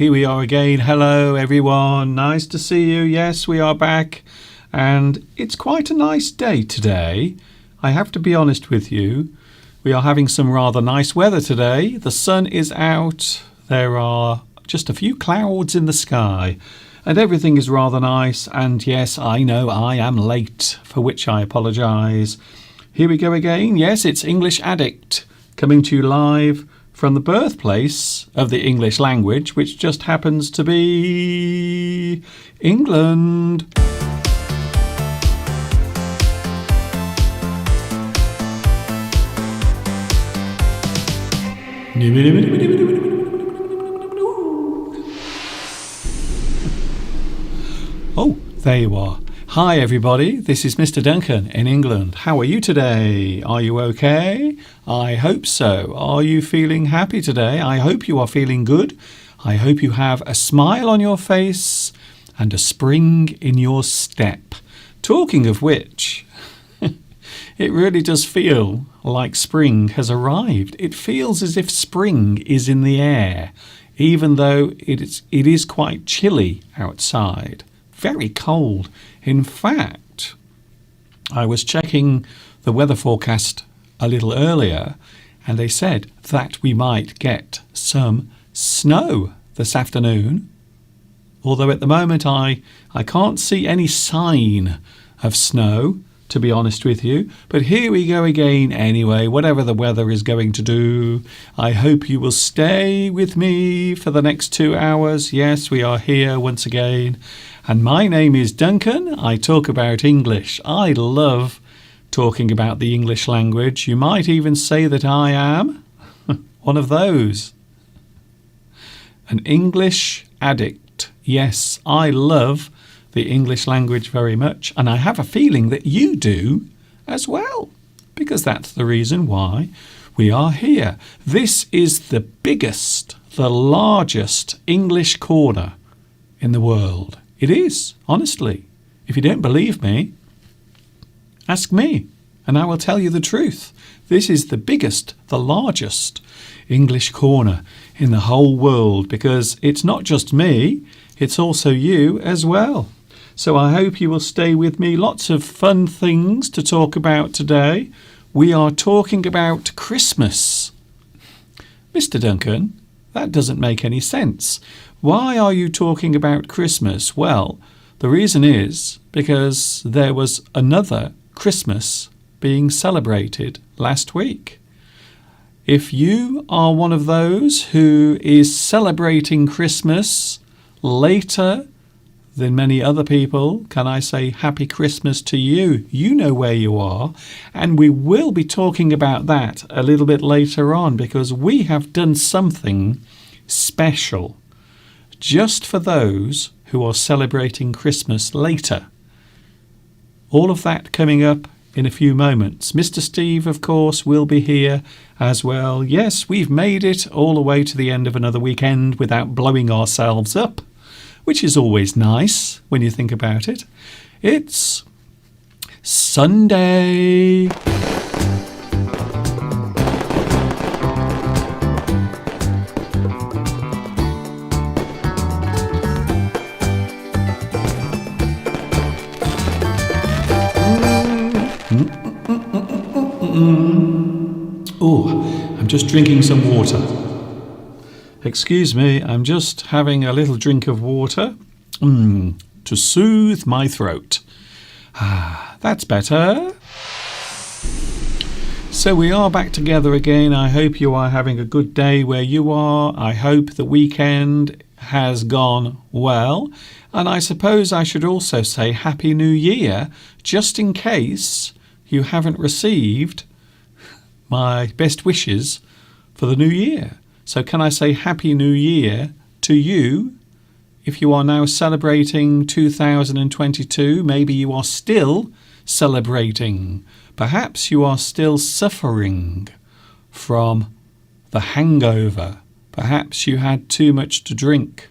here we are again. Hello, everyone. Nice to see you. Yes, we are back. And it's quite a nice day today. I have to be honest with you. We are having some rather nice weather today. The sun is out. There are just a few clouds in the sky. And everything is rather nice. And yes, I know I am late, for which I apologise. Here we go again. Yes, it's English Addict coming to you live from the birthplace of the English language, which just happens to be England. Oh, there you are. Hi everybody, this is Mr. Duncan in England. How are you today? Are you okay? I hope so. Are you feeling happy today? I hope you are feeling good. I hope you have a smile on your face and a spring in your step. Talking of which, it really does feel like spring has arrived. It feels as if spring is in the air, even though it is quite chilly outside. Very cold. In fact, I was checking the weather forecast a little earlier, and they said that we might get some snow this afternoon. Although at the moment I can't see any sign of snow, to be honest with you. But here we go again anyway, whatever the weather is going to do. I hope you will stay with me for the next 2 hours. Yes, we are here once again. And my name is Duncan. I talk about English. I love talking about the English language. You might even say that I am one of those. An English addict. Yes, I love the English language very much. And I have a feeling that you do as well, because that's the reason why we are here. This is the biggest, the largest English corner in the world. It is, honestly. If you don't believe me, ask me, and I will tell you the truth. This is the biggest, the largest English corner in the whole world, because it's not just me, it's also you as well. So I hope you will stay with me. Lots of fun things to talk about today. We are talking about Christmas. Mr. Duncan, that doesn't make any sense. Why are you talking about Christmas? Well, the reason is because there was another Christmas being celebrated last week. If you are one of those who is celebrating Christmas later than many other people, can I say Happy Christmas to you? You know where you are. And we will be talking about that a little bit later on, because we have done something special just for those who are celebrating Christmas later. All of that coming up in a few moments. Mr. Steve, of course, will be here as well. Yes, we've made it all the way to the end of another weekend without blowing ourselves up, which is always nice when you think about it. It's Sunday. Oh, I'm just drinking some water. Excuse me, I'm just having a little drink of water to soothe my throat. That's better. So we are back together again. I hope you are having a good day where you are. I hope the weekend has gone well. And I suppose I should also say Happy New Year, just in case you haven't received my best wishes for the new year. So can I say Happy New Year to you? If you are now celebrating 2022, maybe you are still celebrating. Perhaps you are still suffering from the hangover. Perhaps you had too much to drink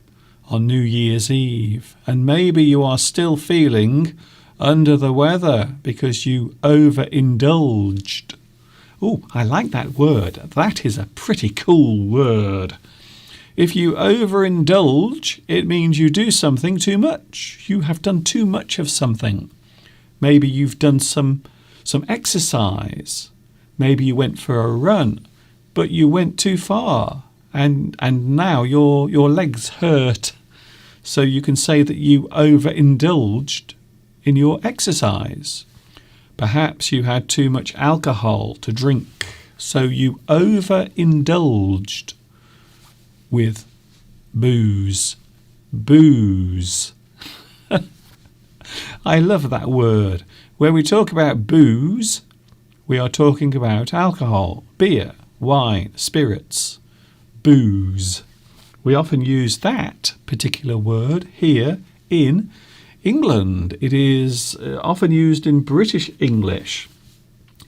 on New Year's Eve. And maybe you are still feeling under the weather because you overindulged. Oh, I like that word. That is a pretty cool word. If you overindulge, it means you do something too much. You have done too much of something. Maybe you've done some exercise. Maybe you went for a run, but you went too far, and now your legs hurt. So you can say that you overindulged in your exercise. Perhaps you had too much alcohol to drink, so you overindulged with booze. Booze. I love that word. When we talk about booze, we are talking about alcohol, beer, wine, spirits, booze. We often use that particular word here in England. It is often used in British English.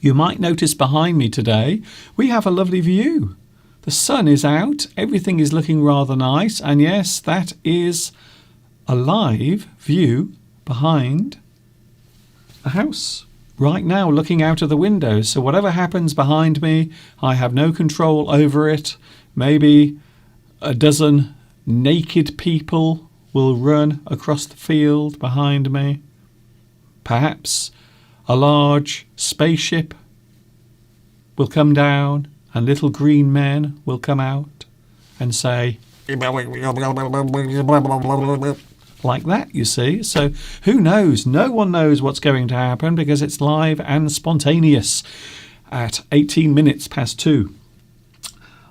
You might notice behind me today, we have a lovely view. The sun is out, everything is looking rather nice, and yes, that is a live view behind a house. Right now, looking out of the window, so whatever happens behind me, I have no control over it. Maybe a dozen naked people will run across the field behind me. Perhaps a large spaceship will come down and little green men will come out and say, like that, you see. So who knows? No one knows what's going to happen because it's live and spontaneous at 18 minutes past 2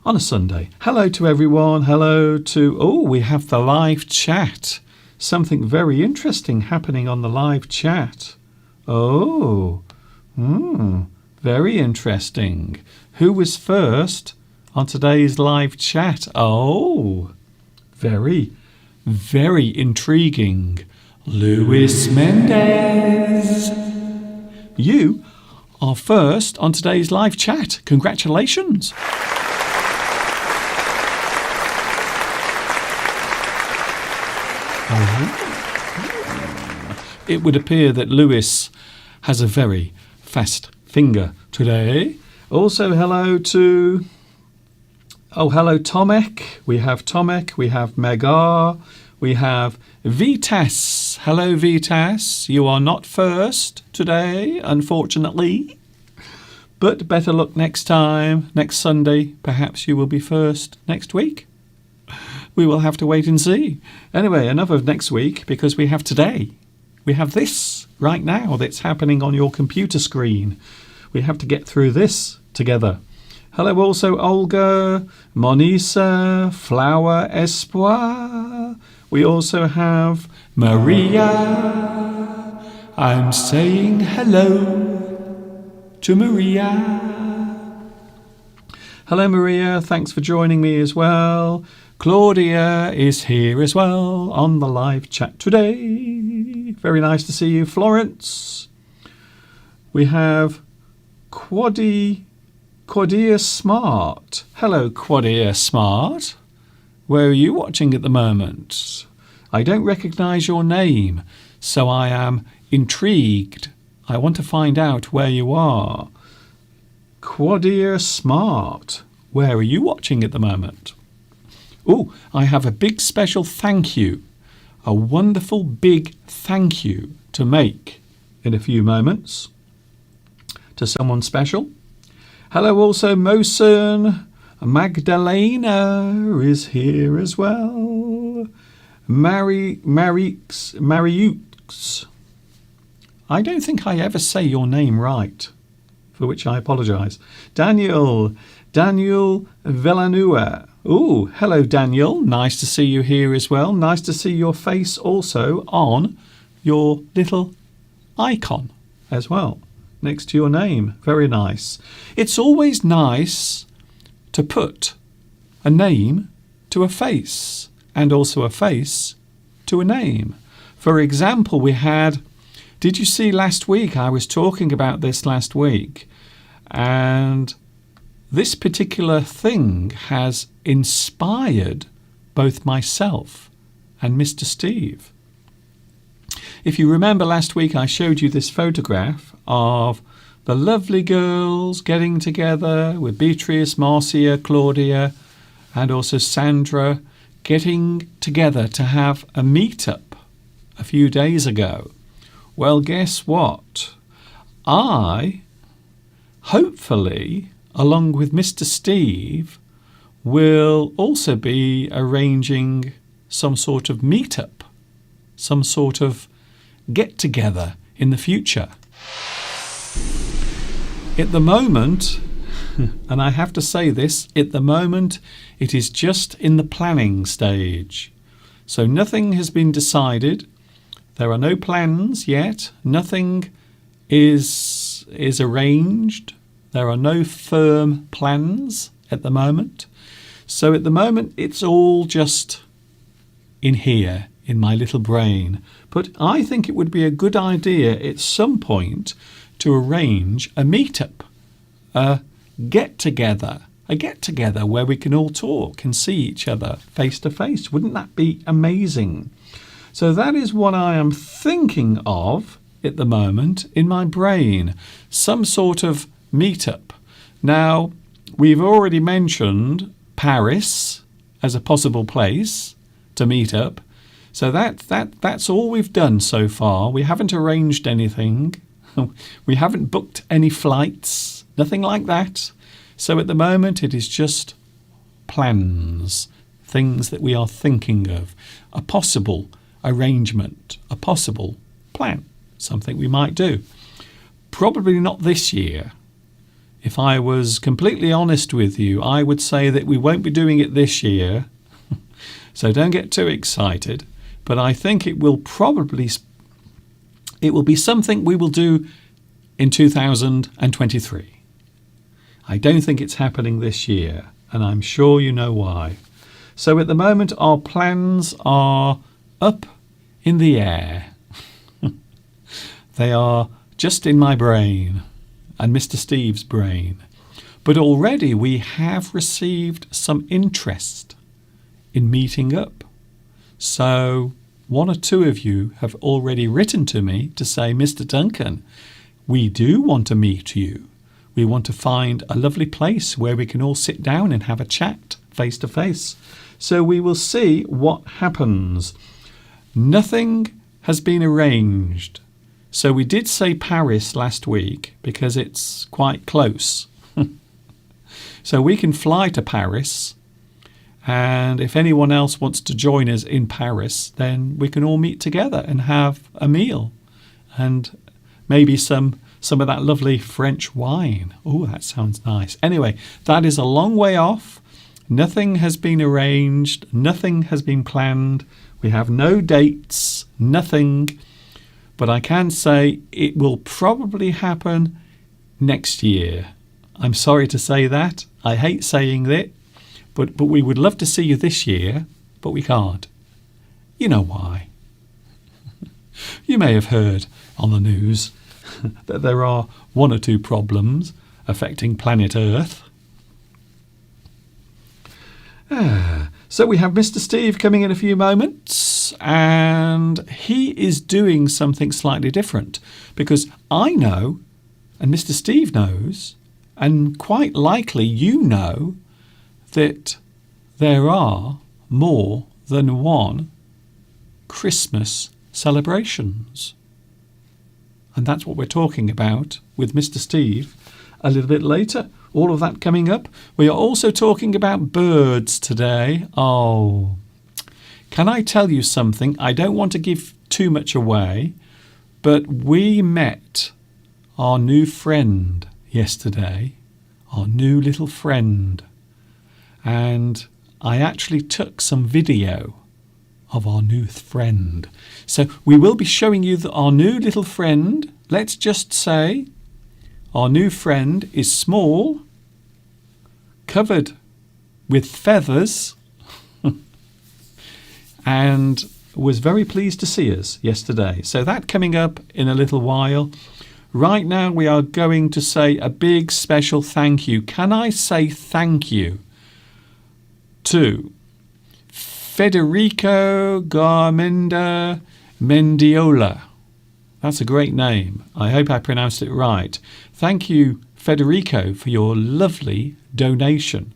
on a Sunday. Hello to everyone. Hello to... we have the live chat. Something very interesting happening on the live chat. Very interesting. Who was first on today's live chat? Very intriguing. Luis Mendez. You are first on today's live chat. Congratulations. It would appear that Lewis has a very fast finger today. Also, hello to... hello Tomek. We have Tomek. We have Megar. We have Vitas. Hello, Vitas. You are not first today, unfortunately. But better luck next time. Next Sunday, perhaps you will be first next week. We will have to wait and see. Anyway, enough of next week because we have today. We have this right now that's happening on your computer screen. We have to get through this together. Hello also Olga, Monisa, Flower Espoir. We also have Maria. I'm saying hello to Maria. Hello Maria, thanks for joining me as well. Claudia is here as well on the live chat today. Very nice to see you. Florence. We have Quadia Smart. Hello, Quadia Smart. Where are you watching at the moment? I don't recognise your name, so I am intrigued. I want to find out where you are. Quadia Smart. Where are you watching at the moment? I have a big special thank you. A wonderful big thank you to make in a few moments to someone special. Hello also Mosen. Magdalena is here as well. Mariux. I don't think I ever say your name right, for which I apologise. Daniel Villanua. Hello Daniel. Nice to see you here as well. Nice to see your face also on your little icon as well, next to your name. Very nice. It's always nice to put a name to a face and also a face to a name. For example, did you see last week? I was talking about this last week, and this particular thing has inspired both myself and Mr. Steve. If you remember last week, I showed you this photograph of the lovely girls getting together with Beatrice, Marcia, Claudia, and also Sandra getting together to have a meetup a few days ago. Well, guess what? I, hopefully, along with Mr. Steve, will also be arranging some sort of meetup, some sort of get-together in the future. At the moment, and I have to say this, at the moment it is just in the planning stage. So nothing has been decided. There are no plans yet. Nothing is arranged. There are no firm plans at the moment. So at the moment it's all just in here, in my little brain. But I think it would be a good idea at some point to arrange a meetup, a get-together where we can all talk and see each other face to face. Wouldn't that be amazing? So that is what I am thinking of at the moment in my brain, some sort of meetup. Now, we've already mentioned Paris as a possible place to meet up. So that's all we've done so far. We haven't arranged anything. We haven't booked any flights, nothing like that. So at the moment it is just plans, things that we are thinking of, a possible arrangement, a possible plan, something we might do. Probably not this year. If I was completely honest with you, I would say that we won't be doing it this year. So don't get too excited. But I think it will be something we will do in 2023. I don't think it's happening this year, and I'm sure you know why. So at the moment, our plans are up in the air. They are just in my brain and Mr. Steve's brain. But already we have received some interest in meeting up. So one or two of you have already written to me to say, Mr. Duncan, we do want to meet you. We want to find a lovely place where we can all sit down and have a chat face to face. So we will see what happens. Nothing has been arranged. So we did say Paris last week because it's quite close. So we can fly to Paris. And if anyone else wants to join us in Paris, then we can all meet together and have a meal and maybe some of that lovely French wine. Oh, that sounds nice. Anyway, that is a long way off. Nothing has been arranged. Nothing has been planned. We have no dates, nothing. But I can say it will probably happen next year. I'm sorry to say that. I hate saying that. But we would love to see you this year, but we can't. You know why. You may have heard on the news that there are one or two problems affecting planet Earth. So we have Mr. Steve coming in a few moments, and he is doing something slightly different because I know, and Mr. Steve knows, and quite likely you know, that there are more than one Christmas celebrations. And that's what we're talking about with Mr. Steve a little bit later. All of that coming up. We are also talking about birds today. Oh, can I tell you something? I don't want to give too much away, but we met our new friend yesterday, our new little friend. And I actually took some video of our new friend. So we will be showing you our new little friend. Let's just say our new friend is small, covered with feathers, and was very pleased to see us yesterday. So that coming up in a little while. Right now we are going to say a big special thank you. Can I say thank you to Federico Garmenda Mendiola. That's a great name. I hope I pronounced it right. Thank you, Federico, for your lovely donation.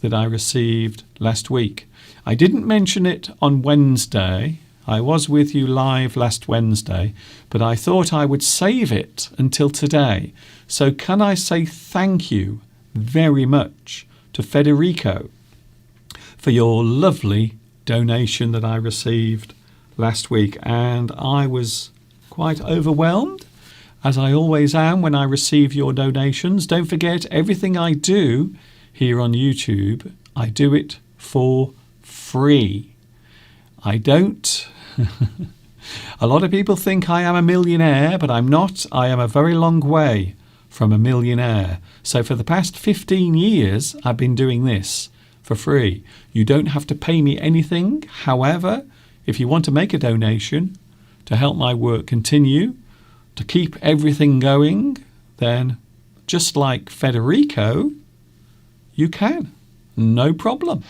that I received last week. I didn't mention it on Wednesday. I was with you live last Wednesday, but I thought I would save it until today. So can I say thank you very much to Federico for your lovely donation that I received last week, and I was quite overwhelmed, as I always am when I receive your donations. Don't forget, everything I do here on YouTube, I do it for free. I don't. A lot of people think I am a millionaire, but I'm not. I am a very long way from a millionaire. So for the past 15 years, I've been doing this for free. You don't have to pay me anything. However, if you want to make a donation to help my work continue, to keep everything going, then just like Federico, you can. No problem.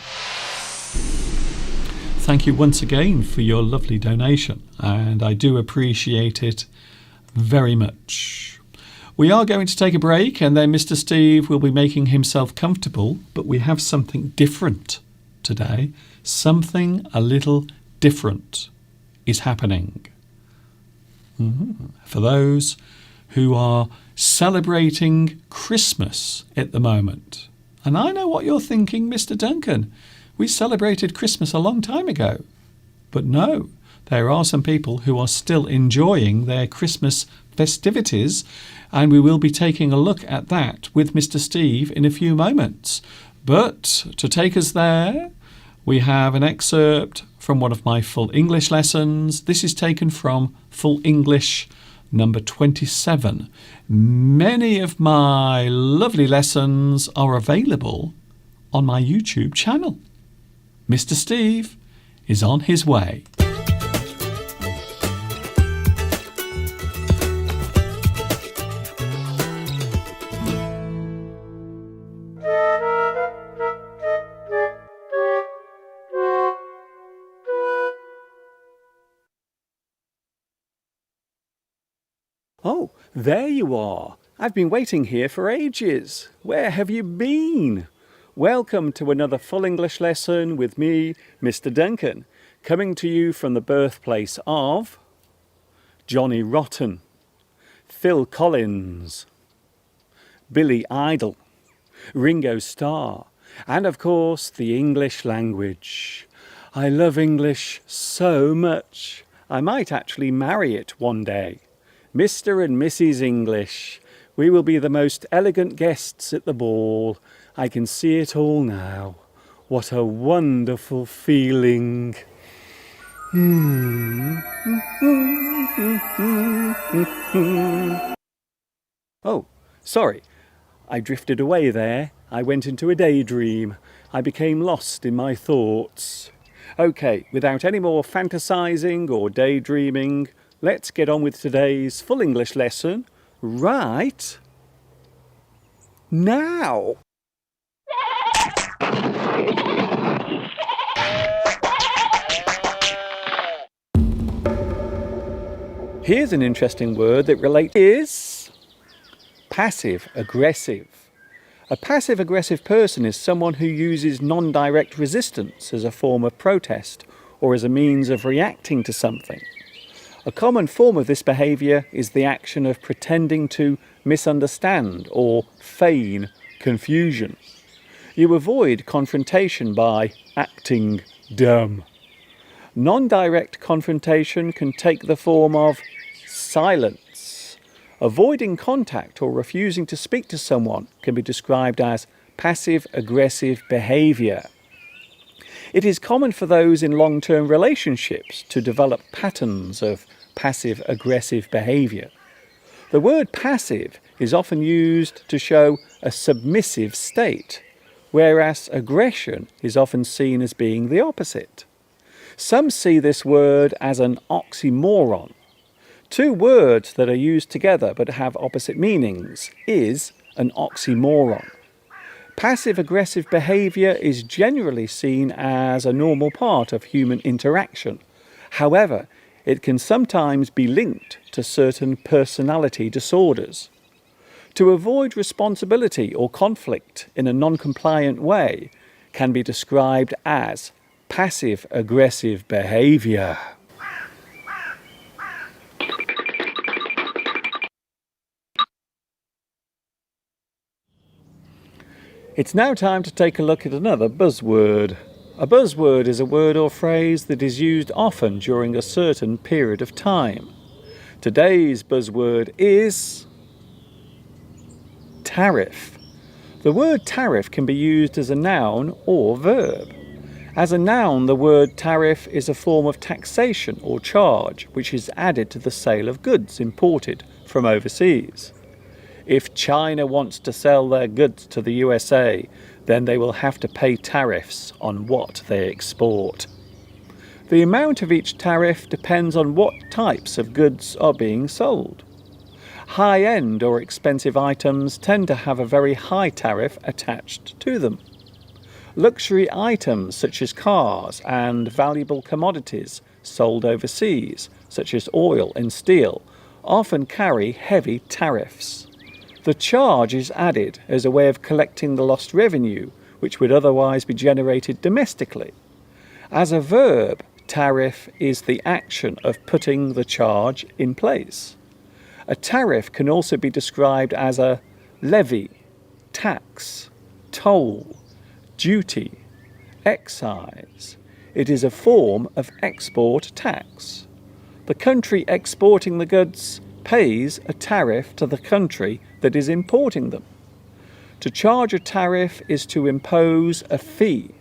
Thank you once again for your lovely donation, and I do appreciate it very much. We are going to take a break, and then Mr. Steve will be making himself comfortable, but we have something different today. Something a little different is happening. For those who are celebrating Christmas at the moment. And I know what you're thinking, Mr. Duncan. We celebrated Christmas a long time ago. But no, there are some people who are still enjoying their Christmas festivities, and we will be taking a look at that with Mr. Steve in a few moments. But to take us there, we have an excerpt from one of my full English lessons. This is taken from Full English number 27. Many of my lovely lessons are available on my YouTube channel. Mr. Steve is on his way. Oh, there you are. I've been waiting here for ages. Where have you been? Welcome to another Full English lesson with me, Mr. Duncan, coming to you from the birthplace of Johnny Rotten, Phil Collins, Billy Idol, Ringo Starr, and of course the English language. I love English so much. I might actually marry it one day. Mr. and Mrs. English. We will be the most elegant guests at the ball. I can see it all now. What a wonderful feeling. Oh, sorry. I drifted away there. I went into a daydream. I became lost in my thoughts. Okay, without any more fantasizing or daydreaming, let's get on with today's Full English lesson right now. Here's an interesting word that relates is passive-aggressive. A passive-aggressive person is someone who uses non-direct resistance as a form of protest or as a means of reacting to something. A common form of this behaviour is the action of pretending to misunderstand or feign confusion. You avoid confrontation by acting dumb. Non-direct confrontation can take the form of silence. Avoiding contact or refusing to speak to someone can be described as passive-aggressive behaviour. It is common for those in long-term relationships to develop patterns of passive-aggressive behaviour. The word passive is often used to show a submissive state, whereas aggression is often seen as being the opposite. Some see this word as an oxymoron. Two words that are used together but have opposite meanings is an oxymoron. Passive-aggressive behaviour is generally seen as a normal part of human interaction. However, it can sometimes be linked to certain personality disorders. To avoid responsibility or conflict in a non-compliant way, can be described as passive-aggressive behaviour. It's now time to take a look at another buzzword. A buzzword is a word or phrase that is used often during a certain period of time. Today's buzzword is tariff. The word tariff can be used as a noun or verb. As a noun, the word tariff is a form of taxation or charge which is added to the sale of goods imported from overseas. If China wants to sell their goods to the USA, then they will have to pay tariffs on what they export. The amount of each tariff depends on what types of goods are being sold. High-end or expensive items tend to have a very high tariff attached to them. Luxury items such as cars and valuable commodities sold overseas, such as oil and steel, often carry heavy tariffs. The charge is added as a way of collecting the lost revenue which would otherwise be generated domestically. As a verb, tariff is the action of putting the charge in place. A tariff can also be described as a levy, tax, toll, duty, excise. It is a form of export tax. The country exporting the goods pays a tariff to the country that is importing them. To charge a tariff is to impose a fee.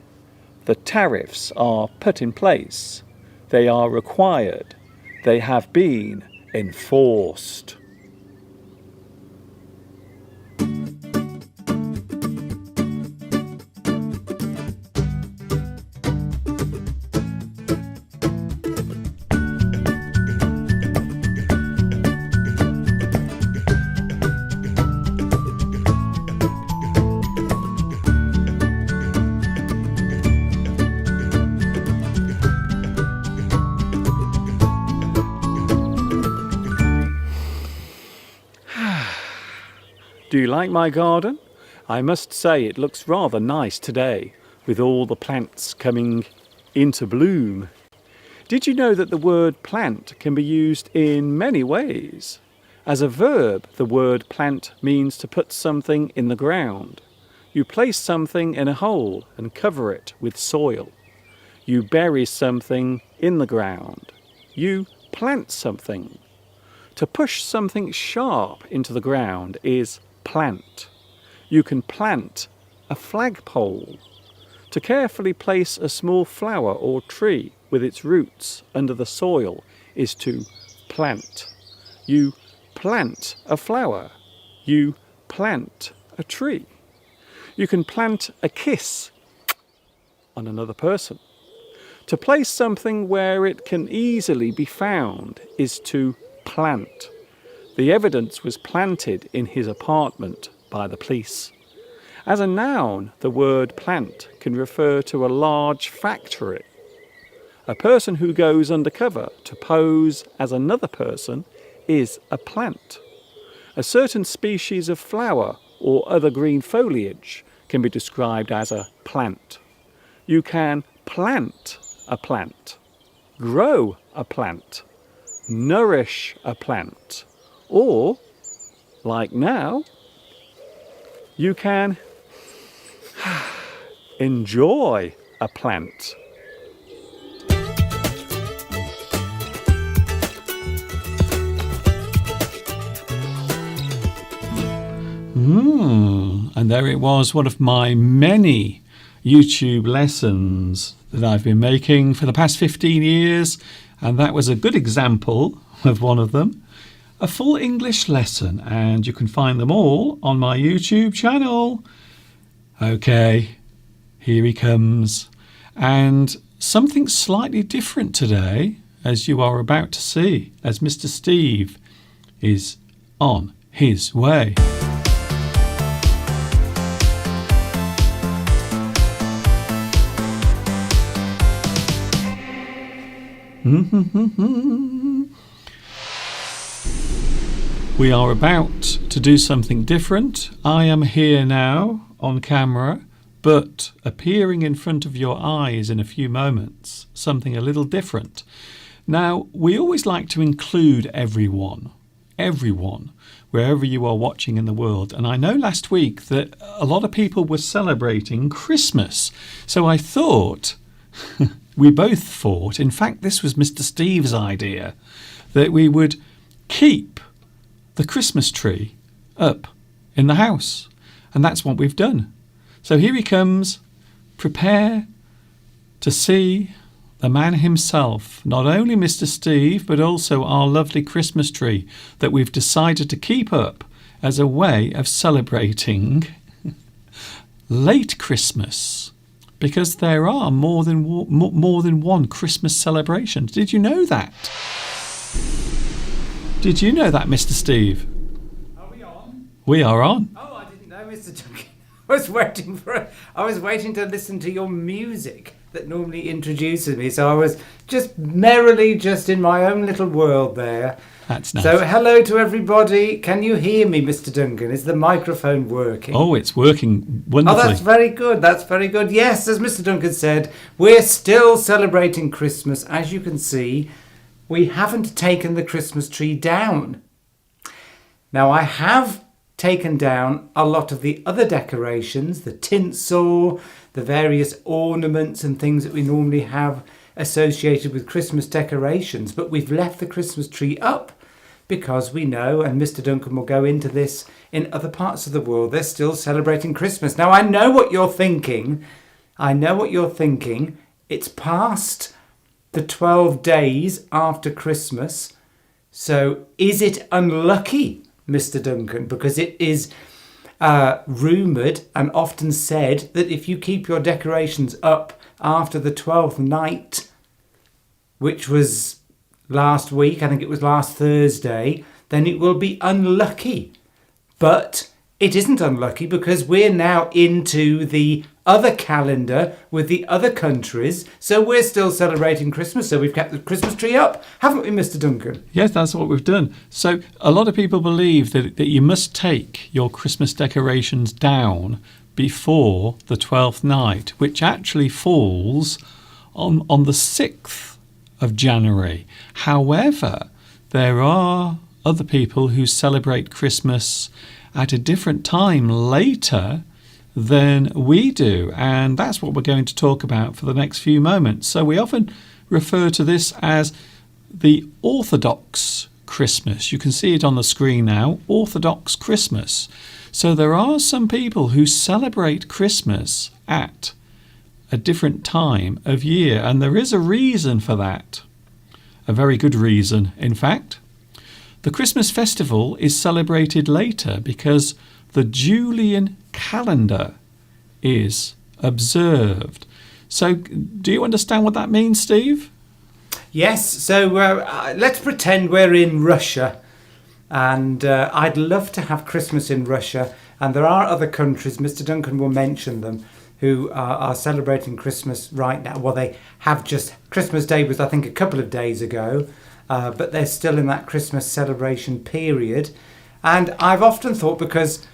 The tariffs are put in place. They are required. They have been enforced. Do you like my garden? I must say it looks rather nice today, with all the plants coming into bloom. Did you know that the word plant can be used in many ways? As a verb, the word plant means to put something in the ground. You place something in a hole and cover it with soil. You bury something in the ground. You plant something. To push something sharp into the ground is plant. You can plant a flagpole. To carefully place a small flower or tree with its roots under the soil is to plant. You plant a flower. You plant a tree. You can plant a kiss on another person. To place something where it can easily be found is to plant. The evidence was planted in his apartment by the police. As a noun, the word plant can refer to a large factory. A person who goes undercover to pose as another person is a plant. A certain species of flower or other green foliage can be described as a plant. You can plant a plant, grow a plant, nourish a plant, or, like now, you can enjoy a plant. And there it was, one of my many YouTube lessons that I've been making for the past 15 years, and that was a good example of one of them. A full English lesson, and you can find them all on my YouTube channel. Okay, here he comes. And something slightly different today, as you are about to see, as Mr. Steve is on his way. We are about to do something different. I am here now on camera but appearing in front of your eyes in a few moments, something a little different. Now, we always like to include everyone, wherever you are watching in the world. And I know last week that a lot of people were celebrating Christmas. So I thought, we both thought, in fact, this was Mr. Steve's idea, that we would keep the Christmas tree up in the house. And that's what we've done. So here he comes. Prepare to see the man himself, not only Mr. Steve, but also our lovely Christmas tree that we've decided to keep up as a way of celebrating late Christmas, because there are more than one Christmas celebration. Did you know that? Did you know that, Mr. Steve? Are we on? We are on. Oh, I didn't know, Mr. Duncan. I was waiting to listen to your music that normally introduces me, so I was just merrily just in my own little world there. That's nice. So hello to everybody. Can you hear me, Mr. Duncan? Is the microphone working? Oh, it's working wonderfully. Oh, that's very good. That's very good. Yes, as Mr. Duncan said, we're still celebrating Christmas. As you can see, we haven't taken the Christmas tree down. Now, I have taken down a lot of the other decorations, the tinsel, the various ornaments and things that we normally have associated with Christmas decorations, but we've left the Christmas tree up because we know, and Mr. Duncan will go into this, in other parts of the world they're still celebrating Christmas. Now, I know what you're thinking. It's past the 12 days after Christmas. So is it unlucky, Mr. Duncan? Because it is rumoured and often said that if you keep your decorations up after the 12th night, which was last week, I think it was last Thursday, then it will be unlucky. But it isn't unlucky because we're now into the other calendar with the other countries, so we're still celebrating Christmas, so we've kept the Christmas tree up, haven't we, Mr. Duncan? Yes, that's what we've done. So a lot of people believe that you must take your Christmas decorations down before the 12th night, which actually falls on the 6th of January. However, there are other people who celebrate Christmas at a different time later than we do, and that's what we're going to talk about for the next few moments. So we often refer to this as the Orthodox Christmas. You can see it on the screen now, Orthodox Christmas. So there are some people who celebrate Christmas at a different time of year, and there is a reason for that. A very good reason, in fact. The Christmas festival is celebrated later because the Julian calendar is observed. So do you understand what that means, Steve? Yes, so let's pretend we're in Russia, and I'd love to have Christmas in Russia, and there are other countries, Mr. Duncan will mention them, who are celebrating Christmas right now. Well, they have just, Christmas Day was I think a couple of days ago, but they're still in that Christmas celebration period. And I've often thought, because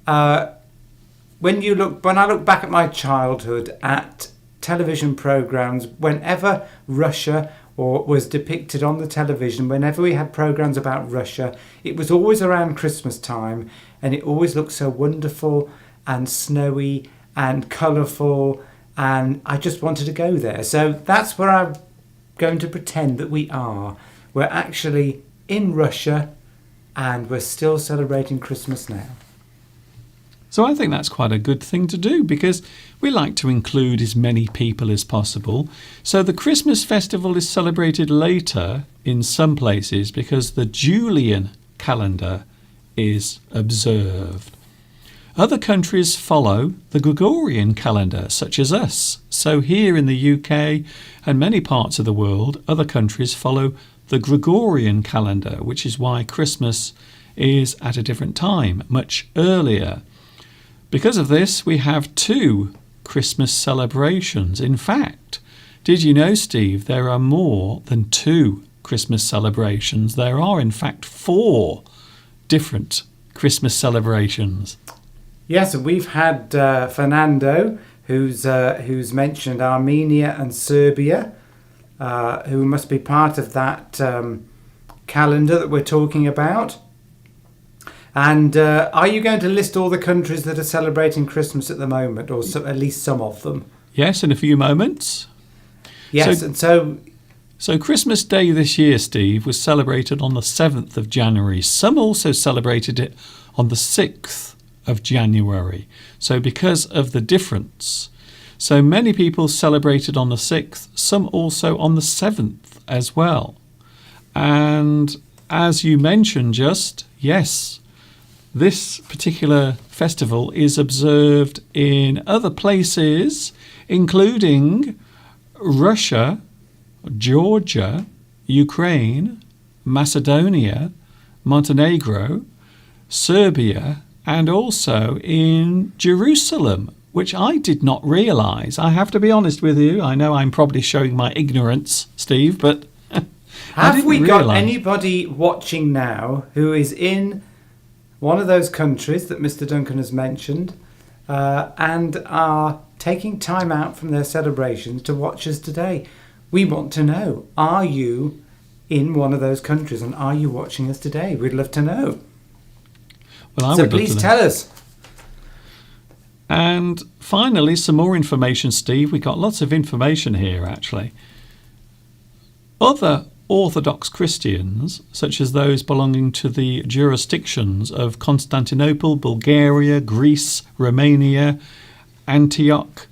when I look back at my childhood at television programs, whenever Russia was depicted on the television, whenever we had programs about Russia, it was always around Christmas time, and it always looked so wonderful and snowy and colourful, and I just wanted to go there. So that's where I'm going to pretend that we are. We're actually in Russia, and we're still celebrating Christmas now. So I think that's quite a good thing to do, because we like to include as many people as possible. So the Christmas festival is celebrated later in some places because the Julian calendar is observed. Other countries follow the Gregorian calendar, such as us. So here in the UK and many parts of the world, other countries follow the Gregorian calendar, which is why Christmas is at a different time, much earlier. Because of this, we have 2 Christmas celebrations. In fact, did you know, Steve, there are more than 2 Christmas celebrations? There are, in fact, 4 different Christmas celebrations. Yes, and we've had Fernando, who's mentioned Armenia and Serbia, who must be part of that calendar that we're talking about. And are you going to list all the countries that are celebrating Christmas at the moment, or at least some of them? Yes, in a few moments. Yes, and so... So Christmas Day this year, Steve, was celebrated on the 7th of January. Some also celebrated it on the 6th of January. So because of the difference, so many people celebrated on the 6th, some also on the 7th as well. And as you mentioned just, yes, this particular festival is observed in other places, including Russia, Georgia, Ukraine, Macedonia, Montenegro, Serbia, and also in Jerusalem, which I did not realise. I have to be honest with you. I know I'm probably showing my ignorance, Steve, but have we got anybody watching now who is in one of those countries that Mr. Duncan has mentioned and are taking time out from their celebrations to watch us today? We want to know, are you in one of those countries and are you watching us today? We'd love to know. Well, so please tell us. And finally, some more information, Steve. We got lots of information here, actually. Other Orthodox Christians, such as those belonging to the jurisdictions of Constantinople, Bulgaria, Greece, Romania, Antioch,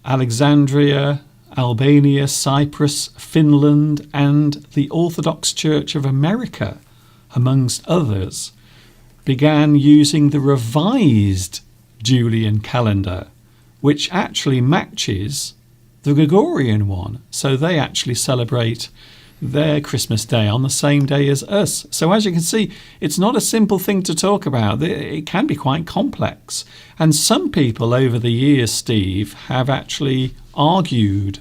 Alexandria, Albania, Cyprus, Finland, and the Orthodox Church of America, amongst others, began using the revised Julian calendar, which actually matches the Gregorian one. So they actually celebrate their Christmas Day on the same day as us. So as you can see, it's not a simple thing to talk about. It can be quite complex. And some people over the years, Steve, have actually argued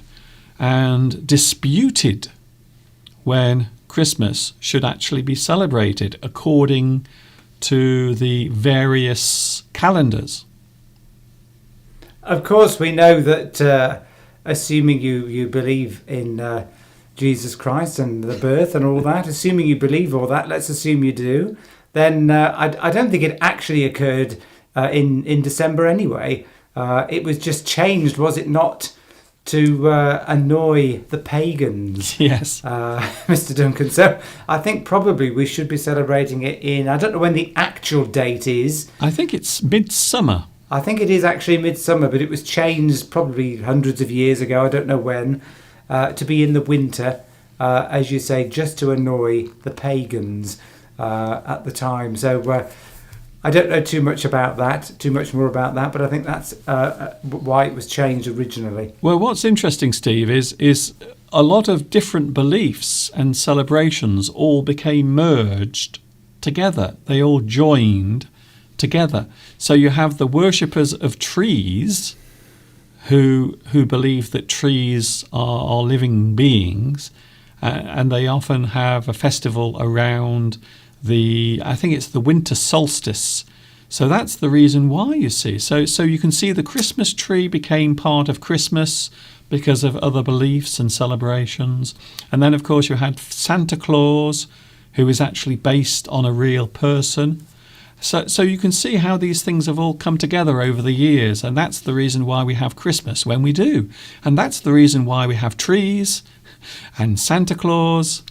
and disputed when Christmas should actually be celebrated according to the various calendars. Of course, we know that assuming you believe in Jesus Christ and the birth and all that, assuming you believe all that, let's assume you do, then I don't think it actually occurred in December anyway. It was just changed, was it not, to annoy the pagans? Yes. Mr. Duncan. So I think probably we should be celebrating it in, I don't know when the actual date is. I think it's midsummer. I think it is actually midsummer, but it was changed probably hundreds of years ago, I don't know when, to be in the winter, as you say, just to annoy the pagans at the time. So I don't know too much more about that, but I think that's why it was changed originally. Well, what's interesting, Steve, is a lot of different beliefs and celebrations all became merged together. They all joined together. So you have the worshippers of trees who believe that trees are living beings, and they often have a festival around I think it's the winter solstice. So that's the reason why, you see. So you can see the Christmas tree became part of Christmas because of other beliefs and celebrations. And then, of course, you had Santa Claus, who is actually based on a real person. So you can see how these things have all come together over the years, and that's the reason why we have Christmas when we do. And that's the reason why we have trees and Santa Claus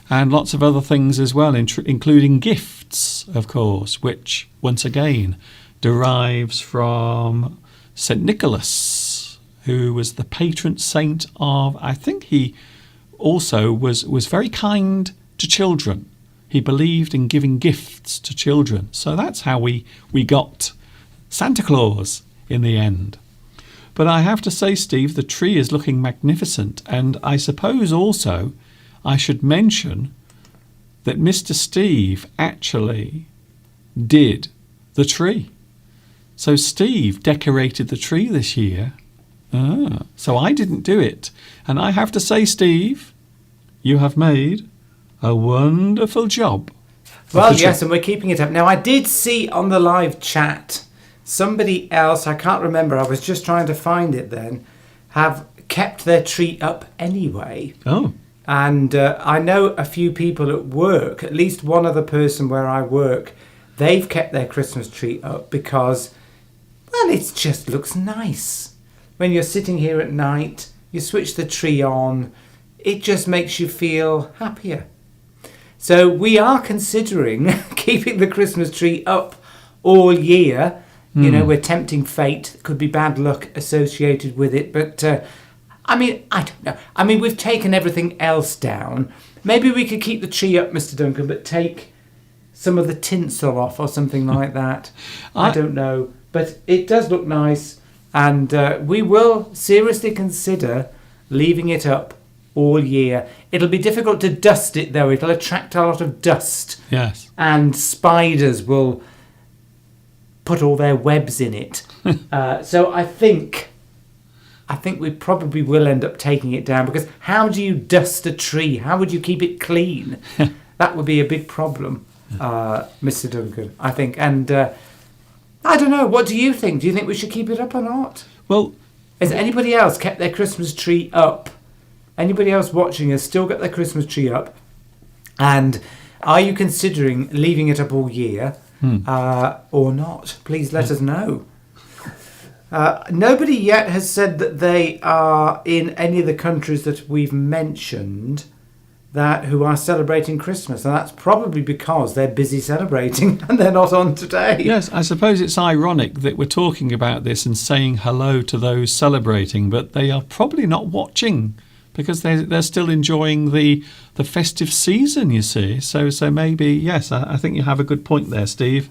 and lots of other things as well, including gifts, of course, which, once again, derives from St. Nicholas, who was the patron saint of, I think he also was very kind to children. He believed in giving gifts to children. So that's how we got Santa Claus in the end. But I have to say, Steve, the tree is looking magnificent. And I suppose also I should mention that Mr. Steve actually did the tree. So Steve decorated the tree this year. So I didn't do it. And I have to say, Steve, you have made a wonderful job. Well, yes, and we're keeping it up. Now, I did see on the live chat, somebody else, I can't remember, I was just trying to find it then, have kept their tree up anyway. Oh, And I know a few people at work, at least one other person where I work, they've kept their Christmas tree up because, well, it just looks nice. When you're sitting here at night, you switch the tree on, it just makes you feel happier. So we are considering keeping the Christmas tree up all year. You know, we're tempting fate. Could be bad luck associated with it. But, I mean, I don't know. I mean, we've taken everything else down. Maybe we could keep the tree up, Mr. Duncan, but take some of the tinsel off or something like that. I don't know. But it does look nice. And we will seriously consider leaving it up all year. It'll be difficult to dust it, though. It'll attract a lot of dust. yes. And spiders will put all their webs in it. So I think we probably will end up taking it down, because how do you dust a tree? How would you keep it clean? That would be a big problem, Mr. Duncan, I think. And I don't know. What do you think? Do you think we should keep it up or not? Well, Has anybody else kept their Christmas tree up? Anybody else watching us still got their Christmas tree up? And are you considering leaving it up all year or not? Please let us know. Nobody yet has said that they are in any of the countries that we've mentioned who are celebrating Christmas. And that's probably because they're busy celebrating and they're not on today. yes, I suppose it's ironic that we're talking about this and saying hello to those celebrating, but they are probably not watching because they're still enjoying the festive season, you see. So maybe, yes, I think you have a good point there, Steve.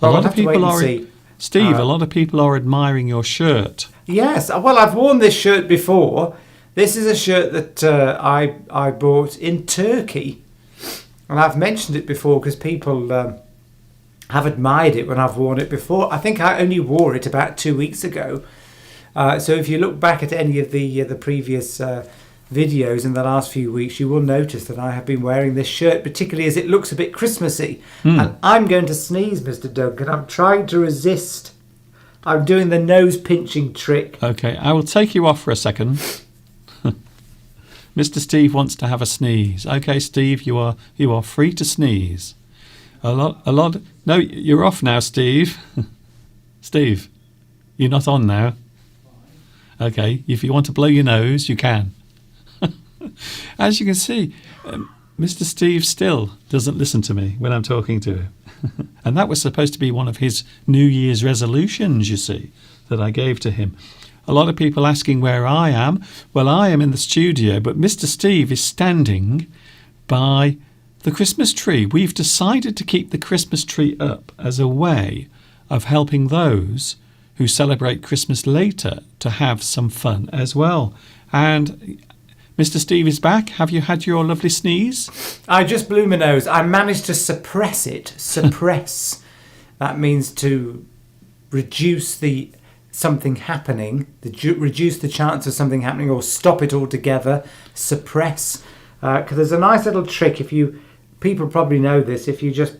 Well, we'll have to wait and see. Steve, a lot of people are admiring your shirt. Yes, well, I've worn this shirt before. This is a shirt that I bought in Turkey. And I've mentioned it before because people have admired it when I've worn it before. I think I only wore it about 2 weeks ago. So if you look back at any of the previous videos in the last few weeks, you will notice that I have been wearing this shirt, particularly as it looks a bit Christmassy. And I'm going to sneeze, Mr. Duncan. I'm trying to resist. I'm doing the nose pinching trick. Okay, I will take you off for a second. Mr. Steve wants to have a sneeze. Okay, Steve, you are free to sneeze. A lot. No, you're off now, Steve. Steve, you're not on now. Okay, if you want to blow your nose, you can. As you can see, Mr. Steve still doesn't listen to me when I'm talking to him. And that was supposed to be one of his New Year's resolutions, you see, that I gave to him. A lot of people asking where I am. Well, I am in the studio, but Mr. Steve is standing by the Christmas tree. We've decided to keep the Christmas tree up as a way of helping those who celebrate Christmas later to have some fun as well. And Mr. Steve is back. Have you had your lovely sneeze? I just blew my nose. I managed to suppress it. Suppress. That means to reduce something happening, reduce the chance of something happening, or stop it altogether. Suppress. Because there's a nice little trick. People probably know this. If you just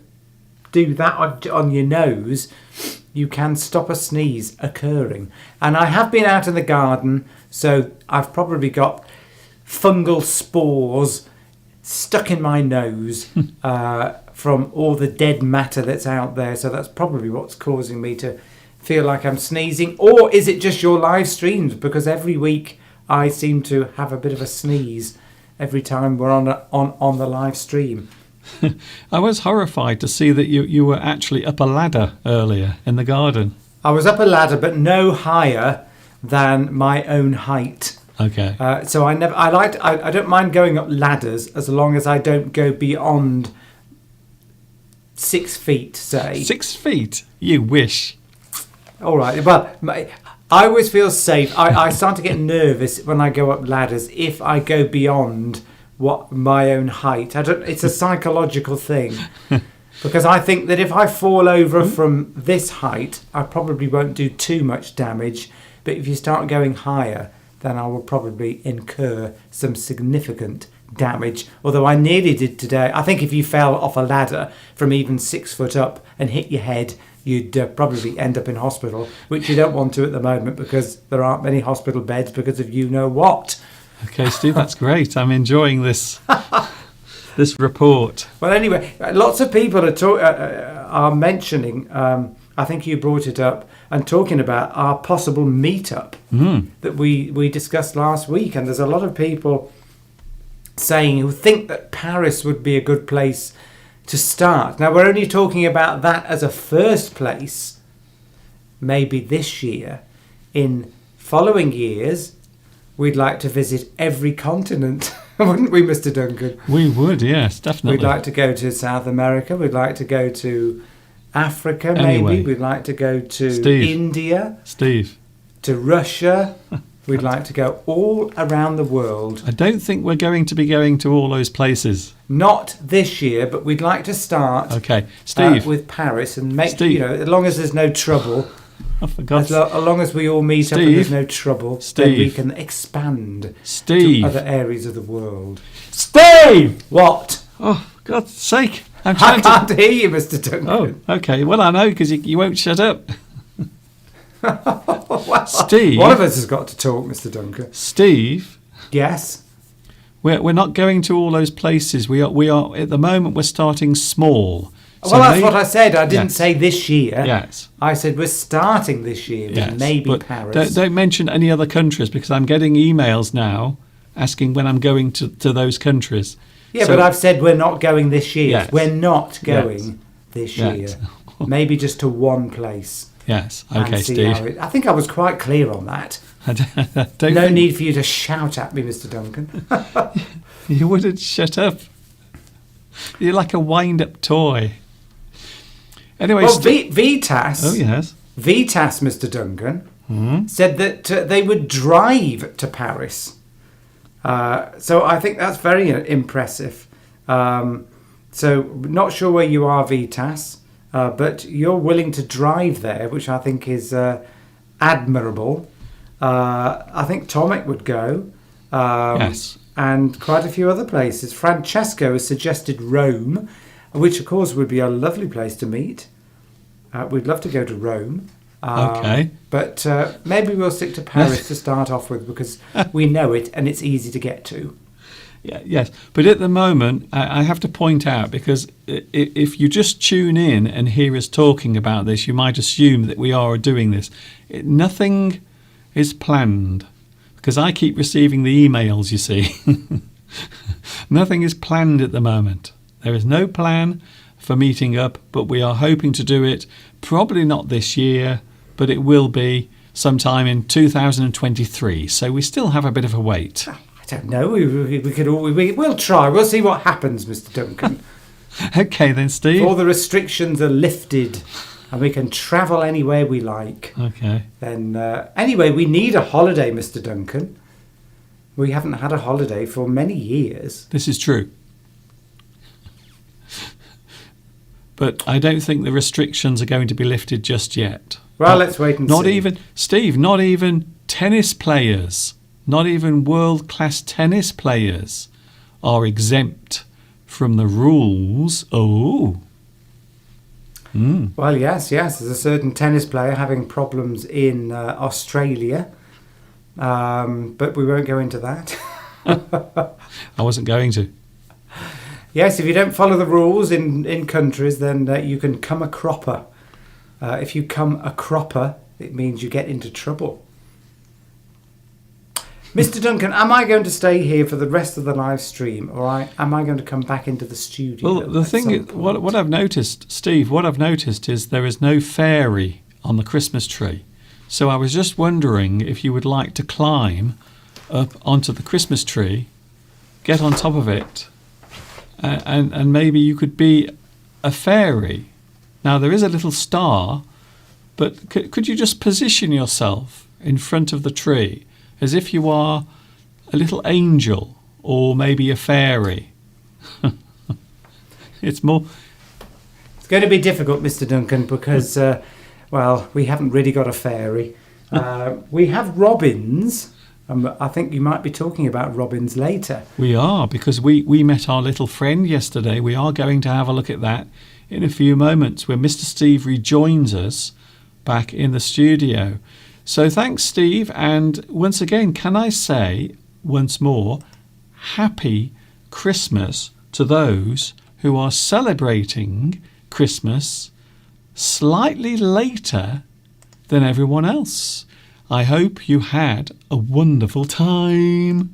do that on your nose, you can stop a sneeze occurring. And I have been out in the garden, so I've probably got fungal spores stuck in my nose from all the dead matter that's out there. So that's probably what's causing me to feel like I'm sneezing. Or is it just your live streams? Because every week I seem to have a bit of a sneeze every time we're on the live stream. I was horrified to see that you were actually up a ladder earlier in the garden. I was up a ladder, but no higher than my own height. Okay. So I don't mind going up ladders as long as I don't go beyond 6 feet, say. 6 feet? You wish. All right. Well, I always feel safe. I start to get nervous when I go up ladders if I go beyond what my own height. It's a psychological thing. Because I think that if I fall over from this height, I probably won't do too much damage. But if you start going higher, then I will probably incur some significant damage, although I nearly did today. I think if you fell off a ladder from even 6 foot up and hit your head, you'd probably end up in hospital, which you don't want to at the moment because there aren't many hospital beds because of you know what. Okay, Steve, that's great. I'm enjoying this this report. Well, anyway, lots of people are mentioning, I think you brought it up, and talking about our possible meetup that we discussed last week. And there's a lot of people saying who think that Paris would be a good place to start. Now, we're only talking about that as a first place, maybe this year. In following years, we'd like to visit every continent, wouldn't we, Mr. Duncan? We would, yes, definitely. We'd like to go to South America. We'd like to go to Africa, maybe. Anyway, we'd like to go to Steve, India. Steve. To Russia. We'd like to go all around the world. I don't think we're going to be going to all those places. Not this year, but we'd like to start Okay, Steve. with Paris and make, Steve. as long as there's no trouble, I forgot. as long as we all meet up and Steve. there's no trouble, then Steve. we can expand Steve. to other areas of the world. Steve! What? Oh, for God's sake. I'm I trying to... can't hear you, Mr. Duncan. Oh, okay. Well, I know, because you won't shut up. Well, Steve. one of us has got to talk, Mr. Duncan. Steve, Yes. we're not going to all those places. We are at the moment, we're starting small. So Well, that's maybe- what I said. I didn't Yes. say this year. Yes. I said we're starting this year with Yes. maybe But Paris. Don't mention any other countries, because I'm getting emails now asking when I'm going to those countries. Yeah, So- but I've said we're not going this year. Yes. We're not going this Yes. year. Maybe just to one place. Yes. and Okay, see Steve. how I think I was quite clear on that. I don't No think- need for you to shout at me, Mr. Duncan. You wouldn't shut up. You're like a wind-up toy. Anyway, Well, Vitas, oh yes. Vitas, Mr. Duncan, Hmm? said that they would drive to Paris. So I think that's very impressive. So not sure where you are, Vitas, but you're willing to drive there, which I think is admirable. I think Tomek would go. Yes. And quite a few other places. Francesco has suggested Rome, which of course would be a lovely place to meet. We'd love to go to Rome. Okay. But maybe we'll stick to Paris to start off with because we know it and it's easy to get to. Yeah, yes, but at the moment, I have to point out, because if you just tune in and hear us talking about this, you might assume that we are doing this. Nothing is planned, because I keep receiving the emails, you see. Nothing is planned at the moment. There is no plan for meeting up, but we are hoping to do it, probably not this year, but it will be sometime in 2023. So we still have a bit of a wait. I don't know. We'll try. We'll see what happens, Mr. Duncan. Okay then, Steve. All the restrictions are lifted and we can travel anywhere we like. Okay. Then anyway, we need a holiday, Mr. Duncan. We haven't had a holiday for many years. This is true. But I don't think the restrictions are going to be lifted just yet. Well, let's wait and Not see. even, Steve, not even tennis players, not even world-class tennis players are exempt from the rules. Oh. Well, yes. There's a certain tennis player having problems in Australia. But we won't go into that. I wasn't going to. Yes, if you don't follow the rules in countries, then you can come a cropper. If you come a cropper, it means you get into trouble. Mr. Duncan, am I going to stay here for the rest of the live stream, or am I going to come back into the studio? Well, the at thing some is, point? what I've noticed, Steve, what I've noticed is there is no fairy on the Christmas tree. So I was just wondering if you would like to climb up onto the Christmas tree, get on top of it, and maybe you could be a fairy. Now, there is a little star, but could you just position yourself in front of the tree as if you are a little angel or maybe a fairy? It's more... It's going to be difficult, Mr. Duncan, because, well, we haven't really got a fairy. We have robins, I think you might be talking about robins later. We are, because we met our little friend yesterday. We are going to have a look at that in a few moments when Mr. Steve rejoins us back in the studio. So thanks, Steve. And once again, can I say once more, happy Christmas to those who are celebrating Christmas slightly later than everyone else. I hope you had a wonderful time.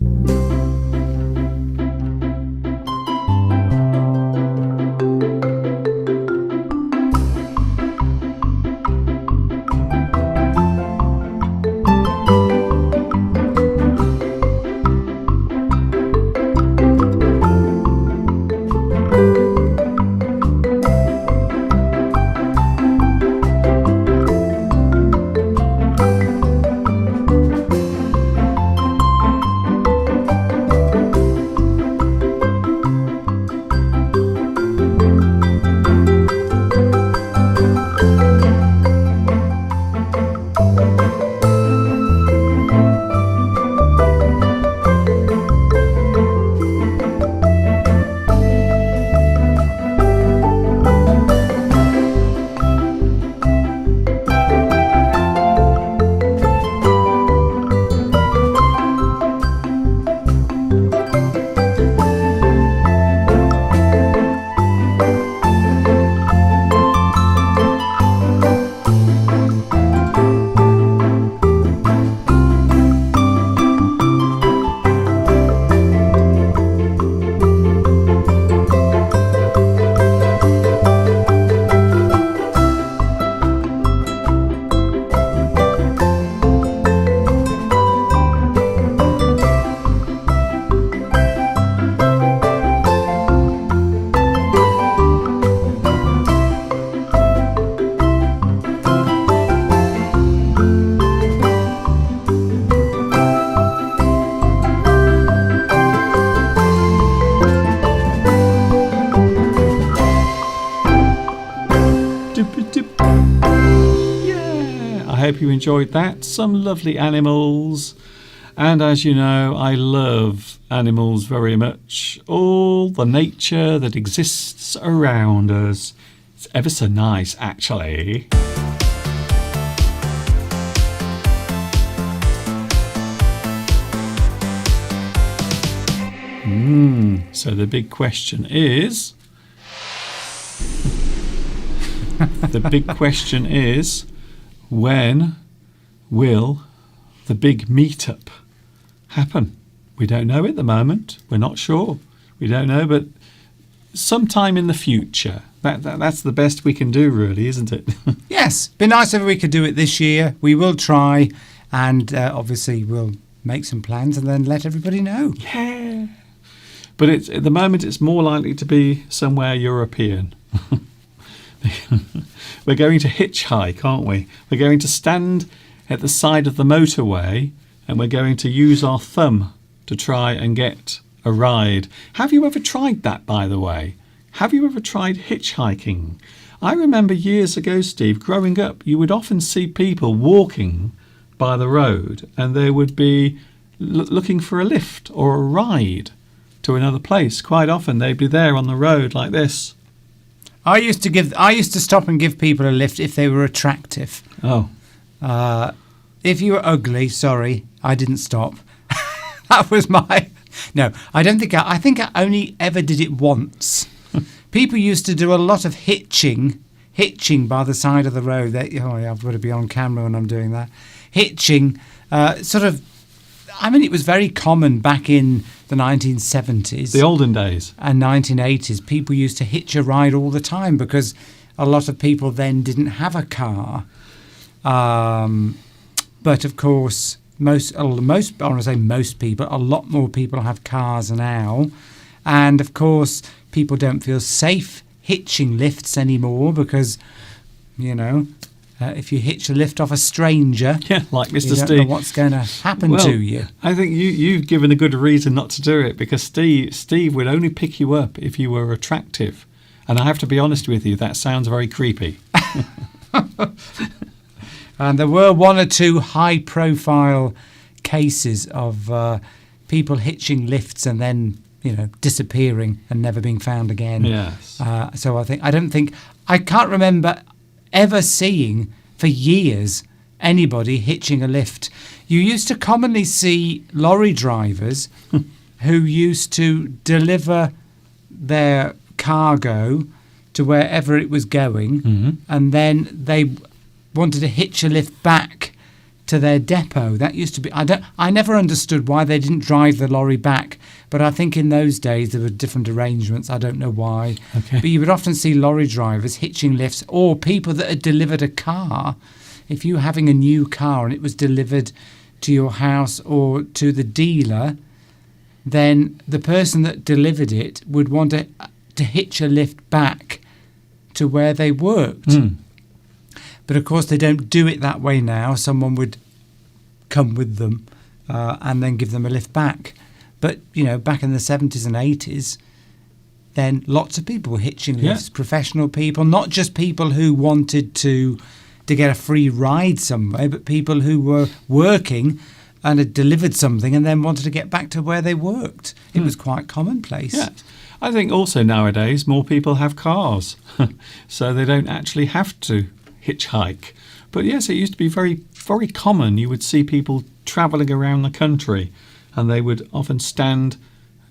I hope you enjoyed that. Some lovely animals. And as you know, I love animals very much. All the nature that exists around us. It's ever so nice, actually. So the big question is... when will the big meetup happen? We don't know at the moment. We're not sure. We don't know, but sometime in the future. That's the best we can do, really, isn't it? Yes, be nice if we could do it this year. We will try, and obviously we'll make some plans and then let everybody know. Yeah. But at the moment, it's more likely to be somewhere European. We're going to hitchhike, aren't we? We're going to stand at the side of the motorway and we're going to use our thumb to try and get a ride. Have you ever tried that, by the way? Have you ever tried hitchhiking? I remember years ago, Steve, growing up, you would often see people walking by the road and they would be looking for a lift or a ride to another place. Quite often they'd be there on the road like this. I used to stop and give people a lift if they were attractive. Oh. If you were ugly, sorry, I didn't stop. That was my... No, I don't think... I think I only ever did it once. People used to do a lot of hitching by the side of the road. I've got to be on camera when I'm doing that. Hitching, sort of... I mean, it was very common back in the 1970s. The olden days. And 1980s. People used to hitch a ride all the time because a lot of people then didn't have a car. But of course, I want to say most people, a lot more people have cars now. And of course, people don't feel safe hitching lifts anymore because, you know... if you hitch a lift off a stranger, like Mr. you don't Steve, know what's going to happen to you. I think you've given a good reason not to do it because Steve would only pick you up if you were attractive. And I have to be honest with you, that sounds very creepy. And there were one or two high-profile cases of people hitching lifts and then disappearing and never being found again. Yes. So I can't remember ever seeing for years anybody hitching a lift. You used to commonly see lorry drivers who used to deliver their cargo to wherever it was going, and then they wanted to hitch a lift back to their depot. That used to be. I never understood why they didn't drive the lorry back, but I think in those days there were different arrangements. I don't know why. Okay. But you would often see lorry drivers hitching lifts, or people that had delivered a car. If you were having a new car and it was delivered to your house or to the dealer, then the person that delivered it would want to hitch a lift back to where they worked. But of course they don't do it that way now. Someone would come with them and then give them a lift back. But, back in the 70s and 80s, then lots of people were hitching lifts, professional people, not just people who wanted to get a free ride somewhere, but people who were working and had delivered something and then wanted to get back to where they worked. It was quite commonplace. Yes. I think also nowadays more people have cars, so they don't actually have to hitchhike. But yes, it used to be very, very common. You would see people travelling around the country and they would often stand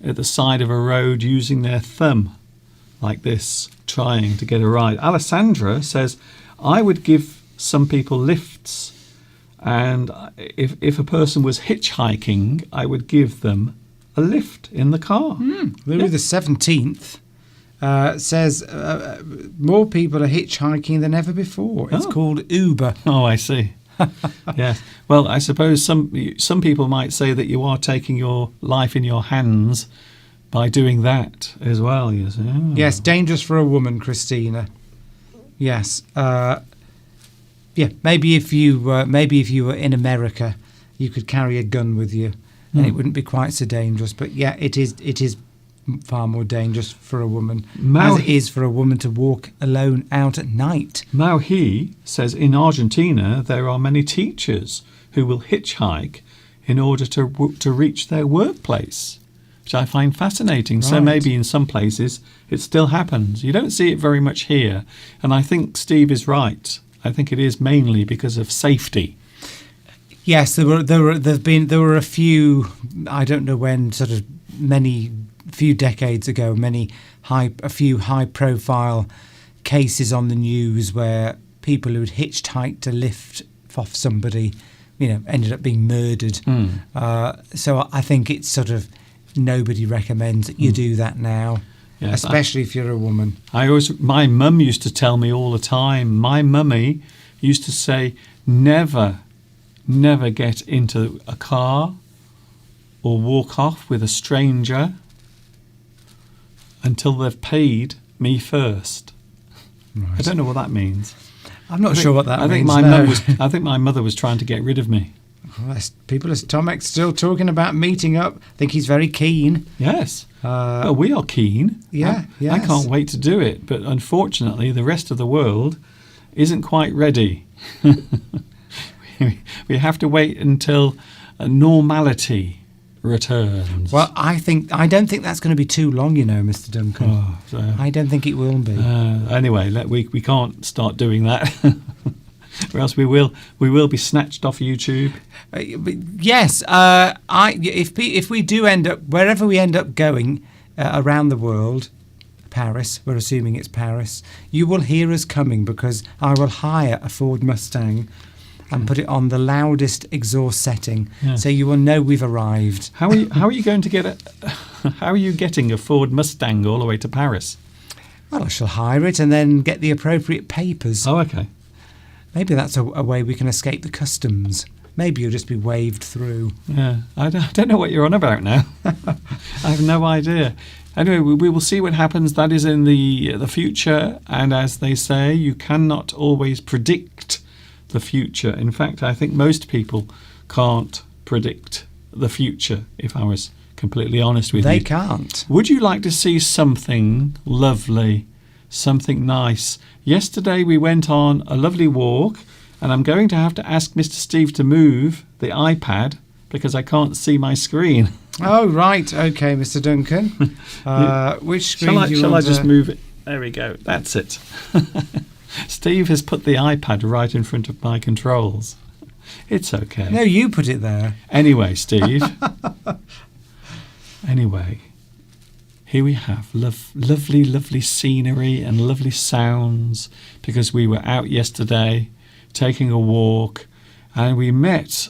at the side of a road using their thumb like this, trying to get a ride. Alessandra says, I would give some people lifts, and if a person was hitchhiking, I would give them a lift in the car. Louis the 17th says more people are hitchhiking than ever before. It's called Uber. Oh, I see. Yes. Well, I suppose some people might say that you are taking your life in your hands by doing that as well. Yes. Oh. Yes, dangerous for a woman, Christina. Yes. Maybe if you were in America, you could carry a gun with you, and it wouldn't be quite so dangerous. But it is far more dangerous for a woman, as it is for a woman to walk alone out at night. Mao He says in Argentina there are many teachers who will hitchhike in order to reach their workplace, which I find fascinating. Right. So maybe in some places it still happens. You don't see it very much here, and I think Steve is right. I think it is mainly because of safety. Yes, there were a few. I don't know when, sort of few decades ago, a few high-profile cases on the news where people who had hitchhiked a lift off somebody, ended up being murdered. So I think it's sort of nobody recommends that you do that now. Yes, especially if you're a woman. My mum used to tell me all the time. My mummy used to say, never get into a car or walk off with a stranger until they've paid me first. Right. I don't know what that means. I'm not sure what that means. I think my mother was trying to get rid of me. People, as Tomek's still talking about meeting up. I think he's very keen. Yes. Well, we are keen. Yeah. I can't wait to do it. But unfortunately, the rest of the world isn't quite ready. We have to wait until normality returns. Well, I don't think that's going to be too long, Mr. Duncan. I don't think it will be. Anyway, we can't start doing that. Or else we will be snatched off YouTube. Yes, if we do end up wherever we end up going around the world, Paris. We're assuming it's Paris. You will hear us coming because I will hire a Ford Mustang and put it on the loudest exhaust setting, so you will know we've arrived. How are you going to get how are you getting a Ford Mustang all the way to Paris? Well, I shall hire it and then get the appropriate papers. Oh, okay. Maybe that's a way we can escape the customs. Maybe you'll just be waved through. Yeah, I don't know what you're on about now. I have no idea. Anyway, we will see what happens. That is in the future. And as they say, you cannot always predict the future. In fact, I think most people can't predict the future, if I was completely honest with you. They can't. Would you like to see something lovely? Something nice. Yesterday we went on a lovely walk, and I'm going to have to ask Mr. Steve to move the iPad because I can't see my screen. Oh, right. Okay, Mr. Duncan. Which screen do you Shall I want just to... move it? There we go. That's it. Steve has put the iPad right in front of my controls. It's okay. No, you put it there. Anyway, Steve. Anyway, here we have lovely, lovely scenery and lovely sounds because we were out yesterday taking a walk and we met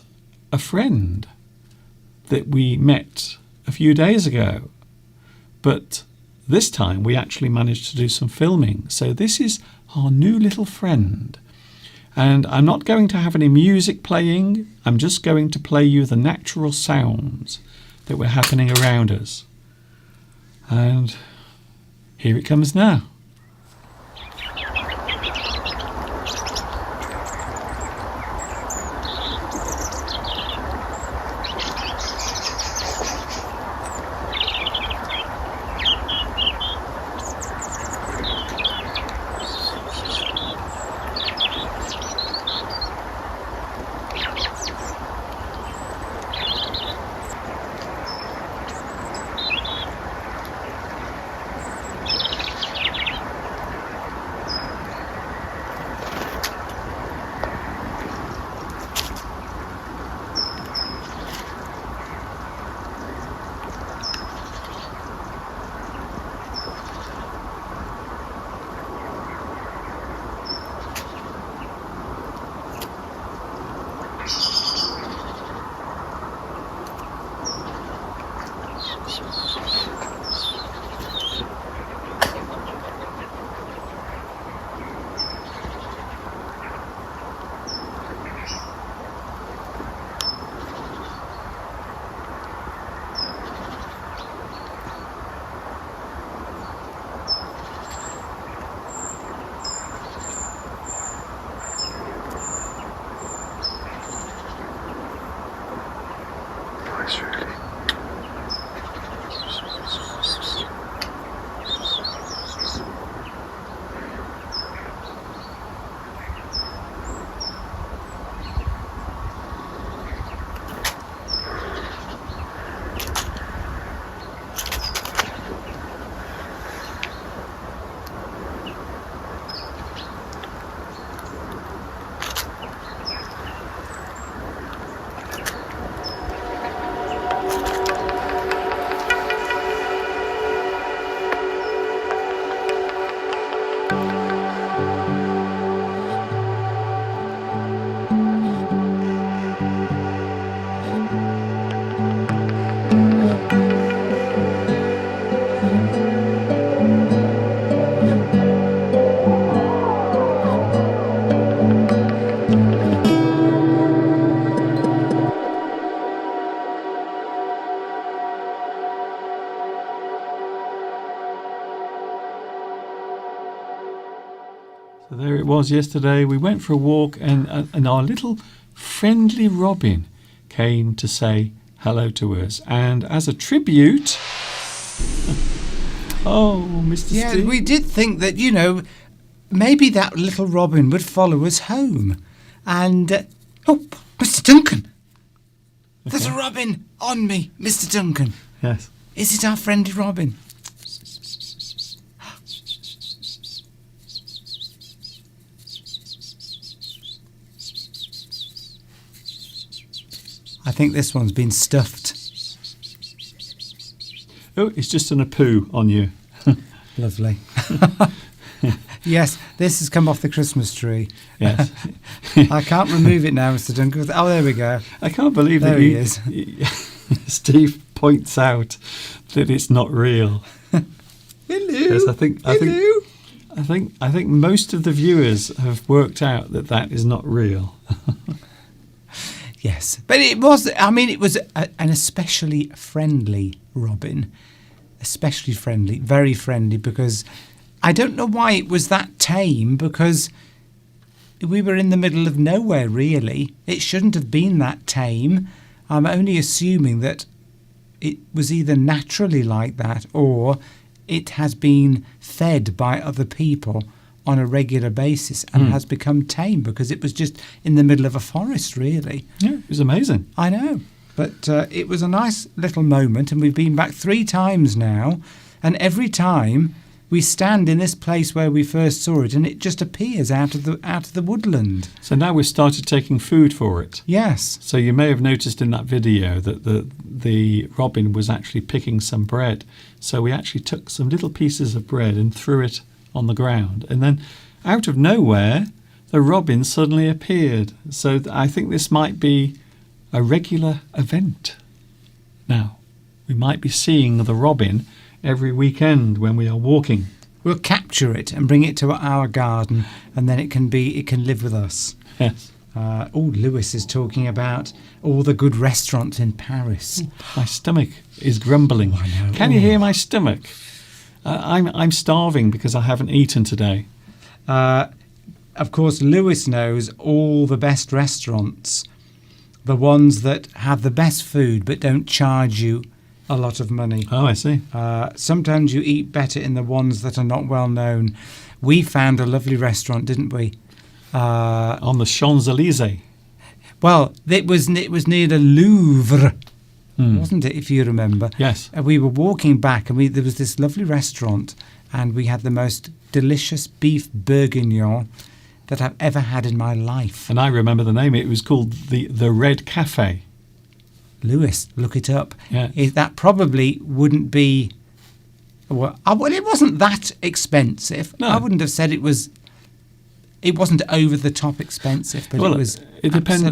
a friend that we met a few days ago. But this time we actually managed to do some filming. So this is our new little friend. And I'm not going to have any music playing. I'm just going to play you the natural sounds that were happening around us. And here it comes now. So there it was yesterday. We went for a walk and our little friendly Robin came to say hello to us. And as a tribute... oh, Mr. Yeah, Steve. we did think that, maybe that little Robin would follow us home. And, oh, Mr. Duncan! There's a robin on me, Mr. Duncan. Yes. Is it our friendly Robin? I think this one's been stuffed. Oh, it's just a poo on you. Lovely. Yes, this has come off the Christmas tree. Yes. I can't remove it now, Mr. Duncan. Oh, there we go. I can't believe There that he is. Steve points out that it's not real. Hello. Yes, I think most of the viewers have worked out that is not real. Yes, but it was an especially friendly Robin. Especially friendly, very friendly, because I don't know why it was that tame, because we were in the middle of nowhere, really. It shouldn't have been that tame. I'm only assuming that it was either naturally like that or it has been fed by other people on a regular basis and has become tame because it was just in the middle of a forest, really. Yeah, it was amazing. I know. But it was a nice little moment, and we've been back 3 times now, and every time we stand in this place where we first saw it, and it just appears out of the woodland. So now we've started taking food for it. Yes. So you may have noticed in that video that the robin was actually picking some bread. So we actually took some little pieces of bread and threw it on the ground. And then out of nowhere, the robin suddenly appeared. So I think this might be a regular event. Now, we might be seeing the robin every weekend when we are walking. We'll capture it and bring it to our garden, and then it can live with us. Yes. Lewis is talking about all the good restaurants in Paris. My stomach is grumbling. I know. Can you hear my stomach? I'm starving because I haven't eaten today. Of course, Lewis knows all the best restaurants, the ones that have the best food but don't charge you a lot of money. Oh, I see. Sometimes you eat better in the ones that are not well known. We found a lovely restaurant, didn't we? On the Champs-Élysées. Well, it was near the Louvre, wasn't it, if you remember? Yes. We were walking back, and there was this lovely restaurant, and we had the most delicious beef bourguignon that I've ever had in my life. And I remember the name. It was called the Red Cafe. Lewis, look it up. Yeah. That probably wouldn't be... Well, it wasn't that expensive. No. I wouldn't have said it was... It wasn't over the top expensive, but Well, it was. It depends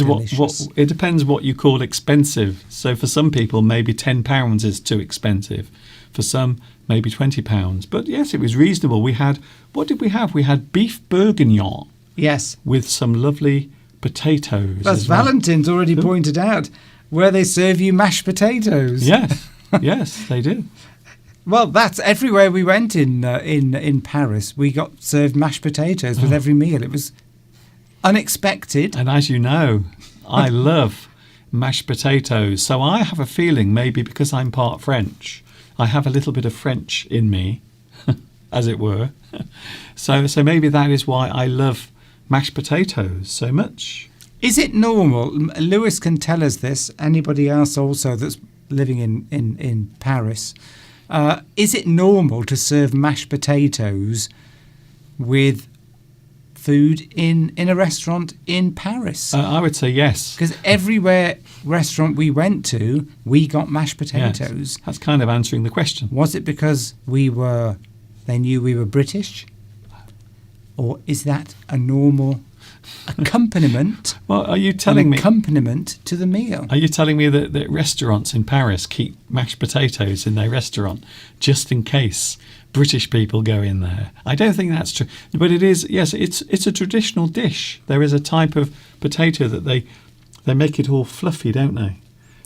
delicious. what it depends what you call expensive. So for some people, maybe £10 is too expensive. For some, maybe £20. But yes, it was reasonable. We had, what did we have? We had beef bourguignon. Yes, with some lovely potatoes. as Valentin's already pointed out, where they serve you mashed potatoes. Yes, yes, they do. Well, that's everywhere we went in Paris. We got served mashed potatoes with every meal. It was unexpected. And as you know, I love mashed potatoes. So I have a feeling maybe because I'm part French, I have a little bit of French in me, as it were. So maybe that is why I love mashed potatoes so much. Is it normal? Lewis can tell us this. Anybody else also that's living in Paris? Is it normal to serve mashed potatoes with food in a restaurant in Paris? I would say yes. Because everywhere restaurant we went to, we got mashed potatoes. Yes. That's kind of answering the question. Was it because they knew we were British? Or is that a normal accompaniment? Well, are you telling me? Accompaniment to the meal. Are you telling me that restaurants in Paris keep mashed potatoes in their restaurant just in case British people go in there? I don't think that's true. But it is, yes, it's a traditional dish. There is a type of potato that they make it all fluffy, don't they?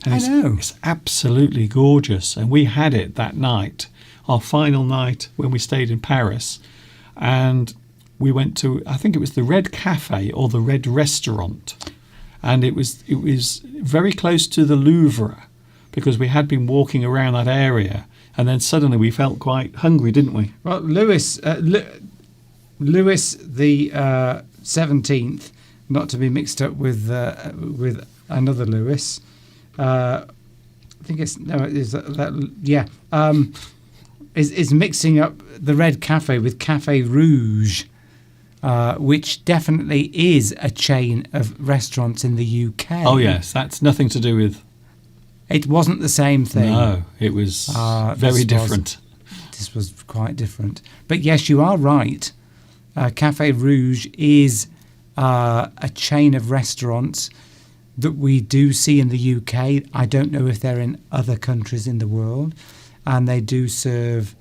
And I know. It's absolutely gorgeous. And we had it that night, our final night when we stayed in Paris. And we went to, I think it was the Red Cafe or the Red Restaurant. And it was very close to the Louvre because we had been walking around that area. And then suddenly we felt quite hungry, didn't we? Well, Lewis the 17th, not to be mixed up with another Lewis. I think it's is mixing up the Red Cafe with Cafe Rouge, which definitely is a chain of restaurants in the UK. Oh yes, that's nothing to do with. It wasn't the same thing. No, it was very different. This was quite different. But yes, you are right. Cafe Rouge is a chain of restaurants that we do see in the UK. I don't know if they're in other countries in the world. And they do serve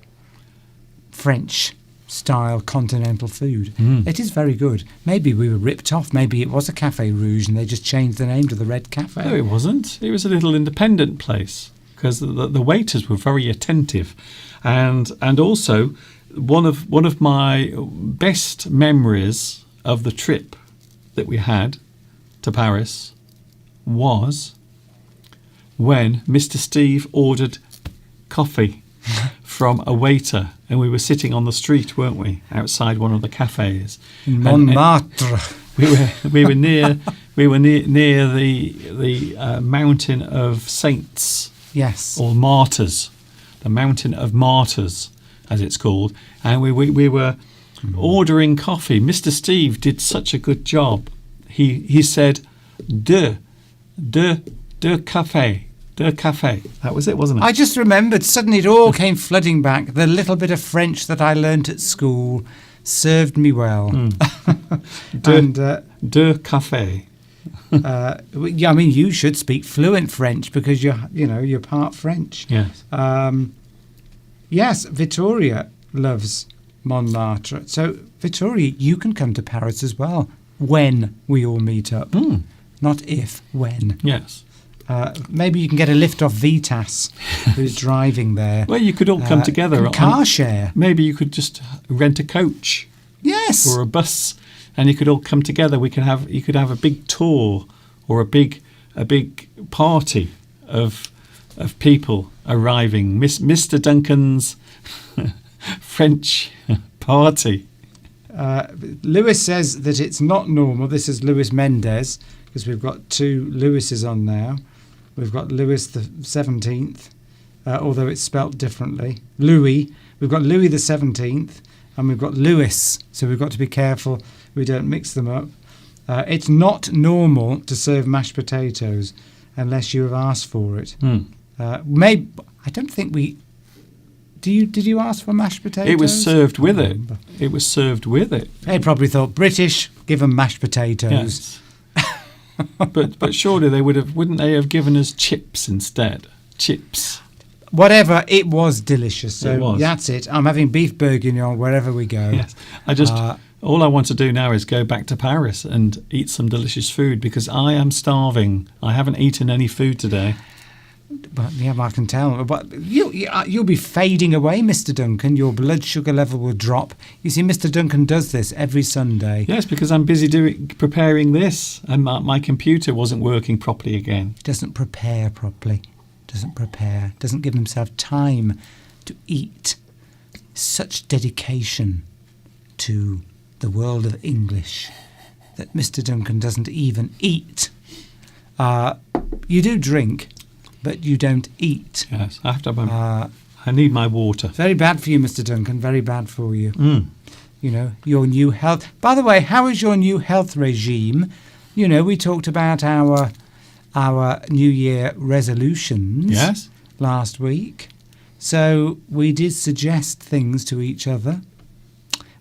French-style continental food. It is very good. Maybe we were ripped off. Maybe it was a Cafe Rouge and they just changed the name to the Red Cafe. No, it wasn't. It was a little independent place because the waiters were very attentive. And also, one of my best memories of the trip that we had to Paris was when Mr. Steve ordered coffee from a waiter, and we were sitting on the street, weren't we, outside one of the cafes. Montmartre. We were near we were near the mountain of saints Yes. or martyrs, the mountain of martyrs, as it's called, and we were ordering coffee. Mr. Steve did such a good job. He said, de café. De café. That was it, wasn't it? I just remembered, suddenly it all came flooding back. The little bit of French that I learnt at school served me well. And, de café. yeah, I mean, you should speak fluent French because you're part French. Yes. Yes, Vittoria loves Montmartre. So, Vittoria, you can come to Paris as well when we all meet up. Not if, when. Yes. Maybe you can get a lift off Vitas, who's driving there. Well, you could all come together. Car share. Maybe you could just rent a coach. Yes. Or a bus, and you could all come together. You could have a big tour or a big party of people arriving. Mr. Duncan's French party. Lewis says that it's not normal. This is Lewis Mendez, because we've got two Lewises on now. We've got Louis the 17th, although it's spelt differently. Louis. We've got Louis the 17th, and we've got Lewis. So we've got to be careful we don't mix them up. It's not normal to serve mashed potatoes unless you have asked for it. Maybe I don't think we. Did you ask for mashed potatoes? It was served with it. It was served with it. They probably thought British, give them mashed potatoes. Yes. but surely wouldn't they have given us chips instead? Chips. Whatever, it was delicious. So It was. that's it. I'm having beef bourguignon wherever we go. Yes. All I want to do now is go back to Paris and eat some delicious food because I am starving. I haven't eaten any food today. But yeah, I can tell. But you'll be fading away, Mr. Duncan. Your blood sugar level will drop. You see, Mr. Duncan does this every Sunday. Yes, because I'm busy preparing this, and my computer wasn't working properly again. Doesn't prepare properly. Doesn't give himself time to eat. Such dedication to the world of English that Mr. Duncan doesn't even eat. You do drink, but you don't eat. Yes, I have to have I need my water. Very bad for you, Mr. Duncan. Very bad for you. Mm. You know, your new health. By the way, how is your new health regime? You know, we talked about our New Year resolutions last week. So we did suggest things to each other.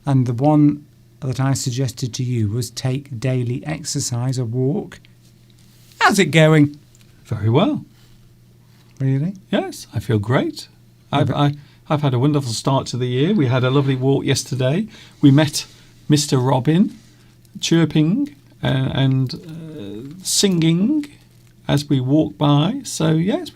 And the one that I suggested to you was take daily exercise, a walk. How's it going? Very well. Really? Yes, I feel great. I've had a wonderful start to the year. We had a lovely walk yesterday. We met Mr. Robin, chirping and singing as we walked by. So yes,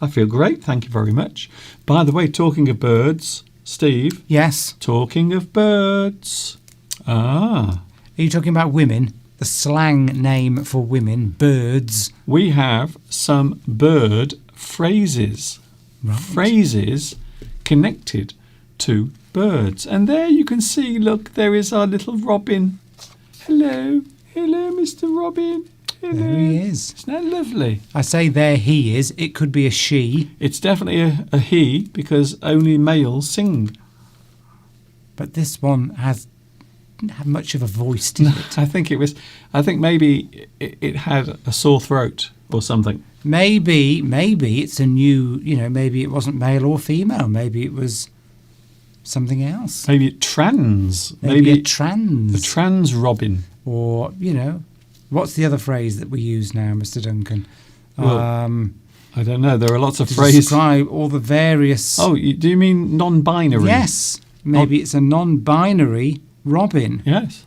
I feel great. Thank you very much. By the way, talking of birds, Steve. Yes. Talking of birds. Are you talking about women? The slang name for women, birds. We have some bird phrases. Right. Phrases connected to birds. And there you can see, look, there is our little Robin. Hello, Mr. Robin. Hello. There he is. Isn't that lovely? I say there he is. It could be a she. It's definitely a he because only males sing. But this one didn't have much of a voice, did it? I think maybe it had a sore throat or something. Maybe it's a new, maybe it wasn't male or female. Maybe it was something else. Maybe trans. Maybe a trans. A trans Robin. Or, what's the other phrase that we use now, Mr. Duncan? Well, I don't know. There are lots of phrases. Describe all the various... Oh, do you mean non-binary? Yes. Maybe it's a non-binary Robin. Yes.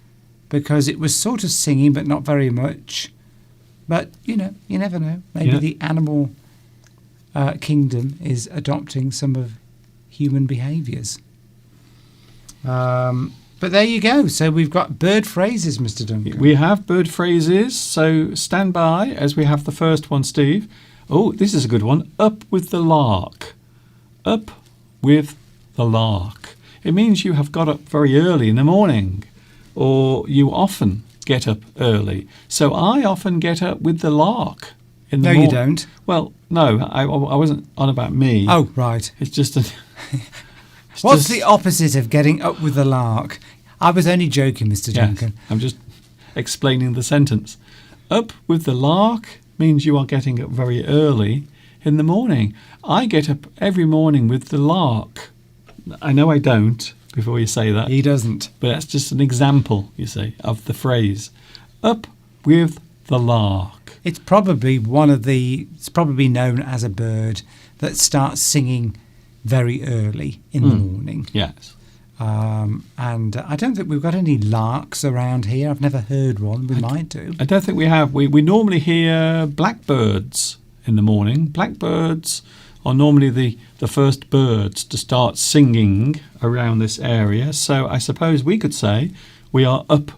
Because it was sort of singing, but not very much. But, you never know. Maybe the animal kingdom is adopting some of human behaviours. But there you go. So we've got bird phrases, Mr. Duncan. We have bird phrases. So stand by as we have the first one, Steve. Oh, this is a good one. Up with the lark. Up with the lark. It means you have got up very early in the morning, or you often get up early. So I often get up with the lark. In the No, you don't. Well, no, I wasn't on about me. Oh, right. It's just a... What's the opposite of getting up with the lark? I was only joking, Mr. Yes, Duncan. I'm just explaining the sentence. Up with the lark means you are getting up very early in the morning. I get up every morning with the lark. I know I don't, before you say that. He doesn't. But that's just an example, you see, of the phrase. Up with the lark. It's probably it's probably known as a bird that starts singing very early in the morning. Yes. And I don't think we've got any larks around here. I've never heard one. We might do. I don't think we have. We normally hear blackbirds in the morning. Blackbirds are normally the first birds to start singing around this area. So I suppose we could say we are up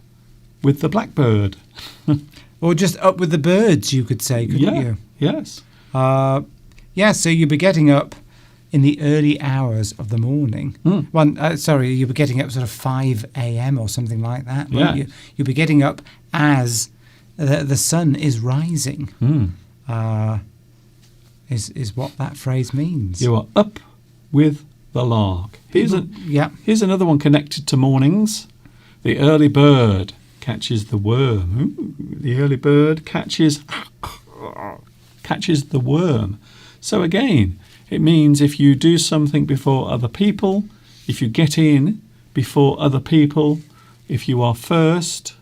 with the blackbird. Or just up with the birds, you could say, couldn't you? Yes. Yeah, so you'd be getting up in the early hours of the morning. You'd be getting up sort of 5 a.m. or something like that, wouldn't you? You'd be getting up as the sun is rising, is what that phrase means. You are up with the lark. Here's another one connected to mornings. The early bird catches the worm. The early bird catches the worm. So again, it means if you do something before other people, if you get in before other people, if you are first,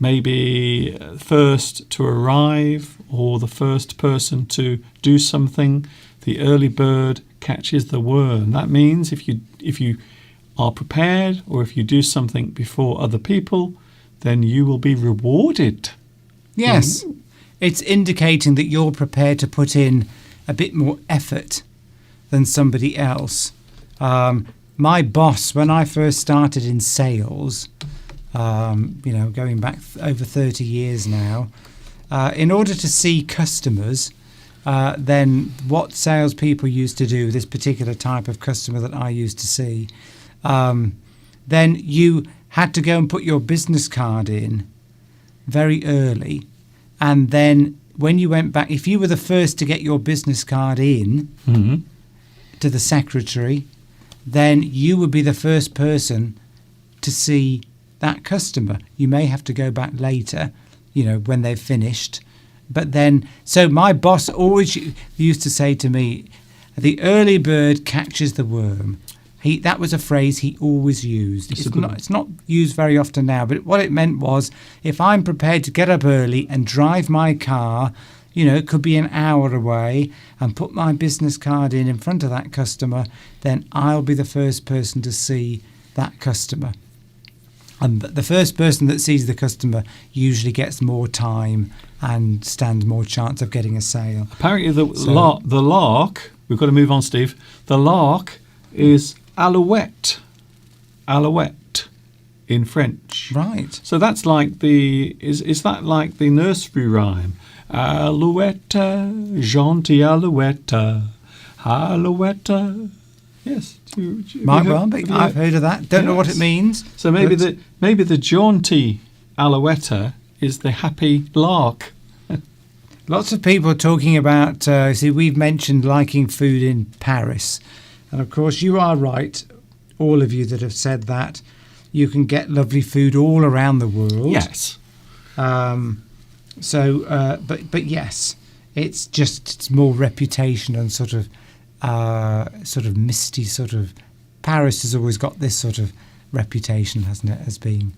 maybe first to arrive or the first person to do something, the early bird catches the worm. That means if you are prepared or if you do something before other people, then you will be rewarded. Yes. It's indicating that you're prepared to put in a bit more effort than somebody else. My boss, when I first started in sales, going back over 30 years now, in order to see customers, then what salespeople used to do, this particular type of customer that I used to see, then you had to go and put your business card in very early. And then when you went back, if you were the first to get your business card in to the secretary, then you would be the first person to see that customer. You may have to go back later, when they've finished. But then, so my boss always used to say to me, the early bird catches the worm. That was a phrase he always used. It's not used very often now, but what it meant was, if I'm prepared to get up early and drive my car, it could be an hour away, and put my business card in front of that customer, then I'll be the first person to see that customer. And the first person that sees the customer usually gets more time and stands more chance of getting a sale. Apparently the lark, we've got to move on, Steve, the lark is alouette in French. Right. So that's like is that like the nursery rhyme? Alouette, gentille alouette. Yes. Might well be. I've heard of that. Don't know what it means. So maybe the jaunty alouette is the happy lark. Lots of people are talking about, we've mentioned liking food in Paris. And of course, you are right, all of you that have said that. You can get lovely food all around the world. Yes. But yes, it's more reputation and sort of misty sort of. Paris has always got this sort of reputation, hasn't it, as being.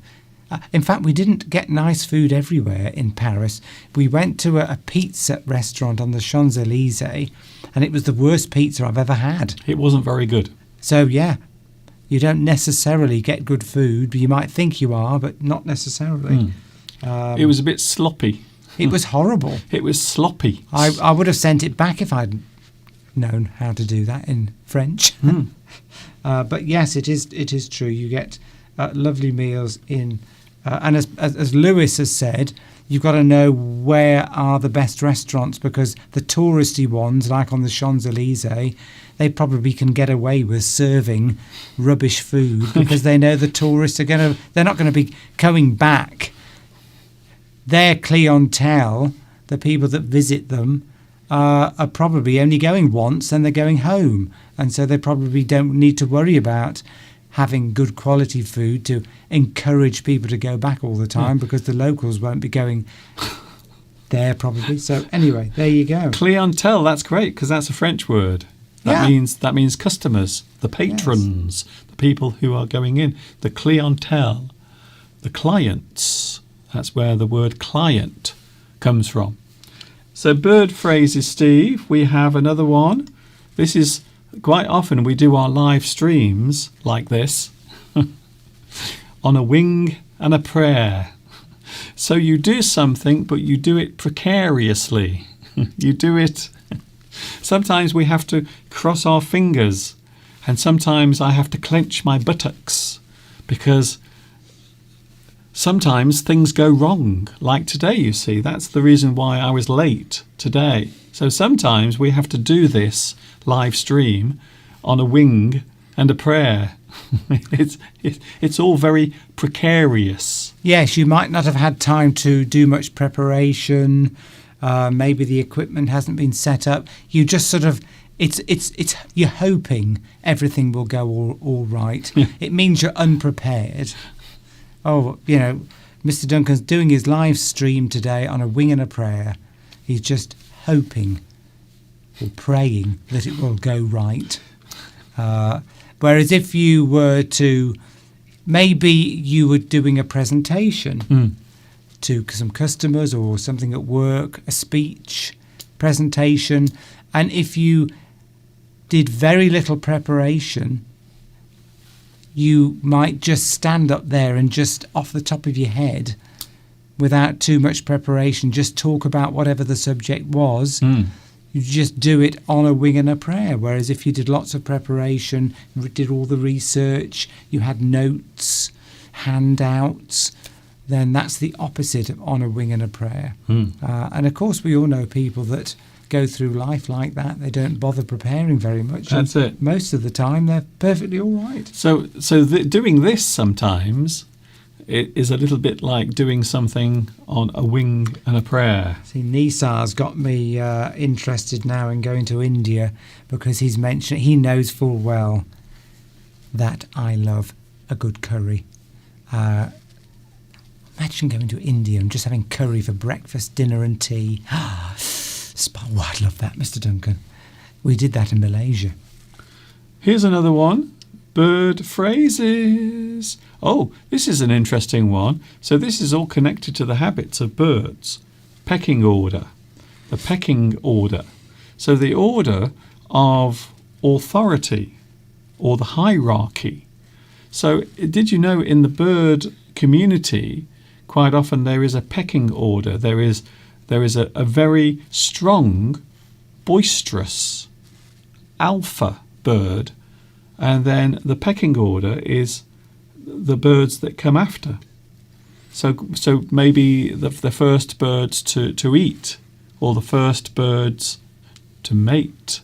In fact, we didn't get nice food everywhere in Paris. We went to a pizza restaurant on the Champs-Élysées, and it was the worst pizza I've ever had. It wasn't very good. So, yeah, you don't necessarily get good food, but you might think you are, but not necessarily. It was a bit sloppy. It was horrible. It was sloppy. I would have sent it back if I'd known how to do that in French. But yes, it is true. You get lovely meals in... and as Lewis has said, you've got to know where are the best restaurants, because the touristy ones, like on the Champs-Élysées, they probably can get away with serving rubbish food because they know the tourists they're not going to be coming back their clientele, the people that visit them, are probably only going once and they're going home. And so they probably don't need to worry about having good quality food to encourage people to go back all the time, because the locals won't be going there probably. So anyway, there you go. Clientele, that's great, because that's a French word. That means customers, the patrons, the people who are going in, the clientele, the clients. That's where the word client comes from. So bird phrases, Steve, we have another one. This is quite often we do our live streams like this on a wing and a prayer. So you do something, but you do it precariously. You do it. Sometimes we have to cross our fingers, and sometimes I have to clench my buttocks, because sometimes things go wrong. Like today, you see, that's the reason why I was late today. So sometimes we have to do this live stream on a wing and a prayer. It's all very precarious. Yes, you might not have had time to do much preparation. Maybe the equipment hasn't been set up. You just sort of, you're hoping everything will go all right. Yeah. It means you're unprepared. Oh, Mr. Duncan's doing his live stream today on a wing and a prayer. He's just hoping or praying that it will go right. Whereas if you were to, maybe you were doing a presentation to some customers or something at work, a speech, presentation, and if you did very little preparation, you might just stand up there and just off the top of your head, without too much preparation, just talk about whatever the subject was. You just do it on a wing and a prayer. Whereas if you did lots of preparation, did all the research, you had notes, handouts, then that's the opposite of on a wing and a prayer. And of course, we all know people that go through life like that. They don't bother preparing very much. That's it. Most of the time, they're perfectly all right. So doing this sometimes it is a little bit like doing something on a wing and a prayer. See, Nisar's got me interested now in going to India, because he knows full well that I love a good curry. Imagine going to India and just having curry for breakfast, dinner and tea. Oh, I'd love that, Mr. Duncan. We did that in Malaysia. Here's another one. Bird phrases. Oh, this is an interesting one. So this is all connected to the habits of birds. Pecking order. The pecking order. So the order of authority or the hierarchy. So did you know in the bird community, quite often there is a pecking order. There is a very strong, boisterous alpha bird, and then the pecking order is the birds that come after. So maybe the first birds to eat, or the first birds to mate,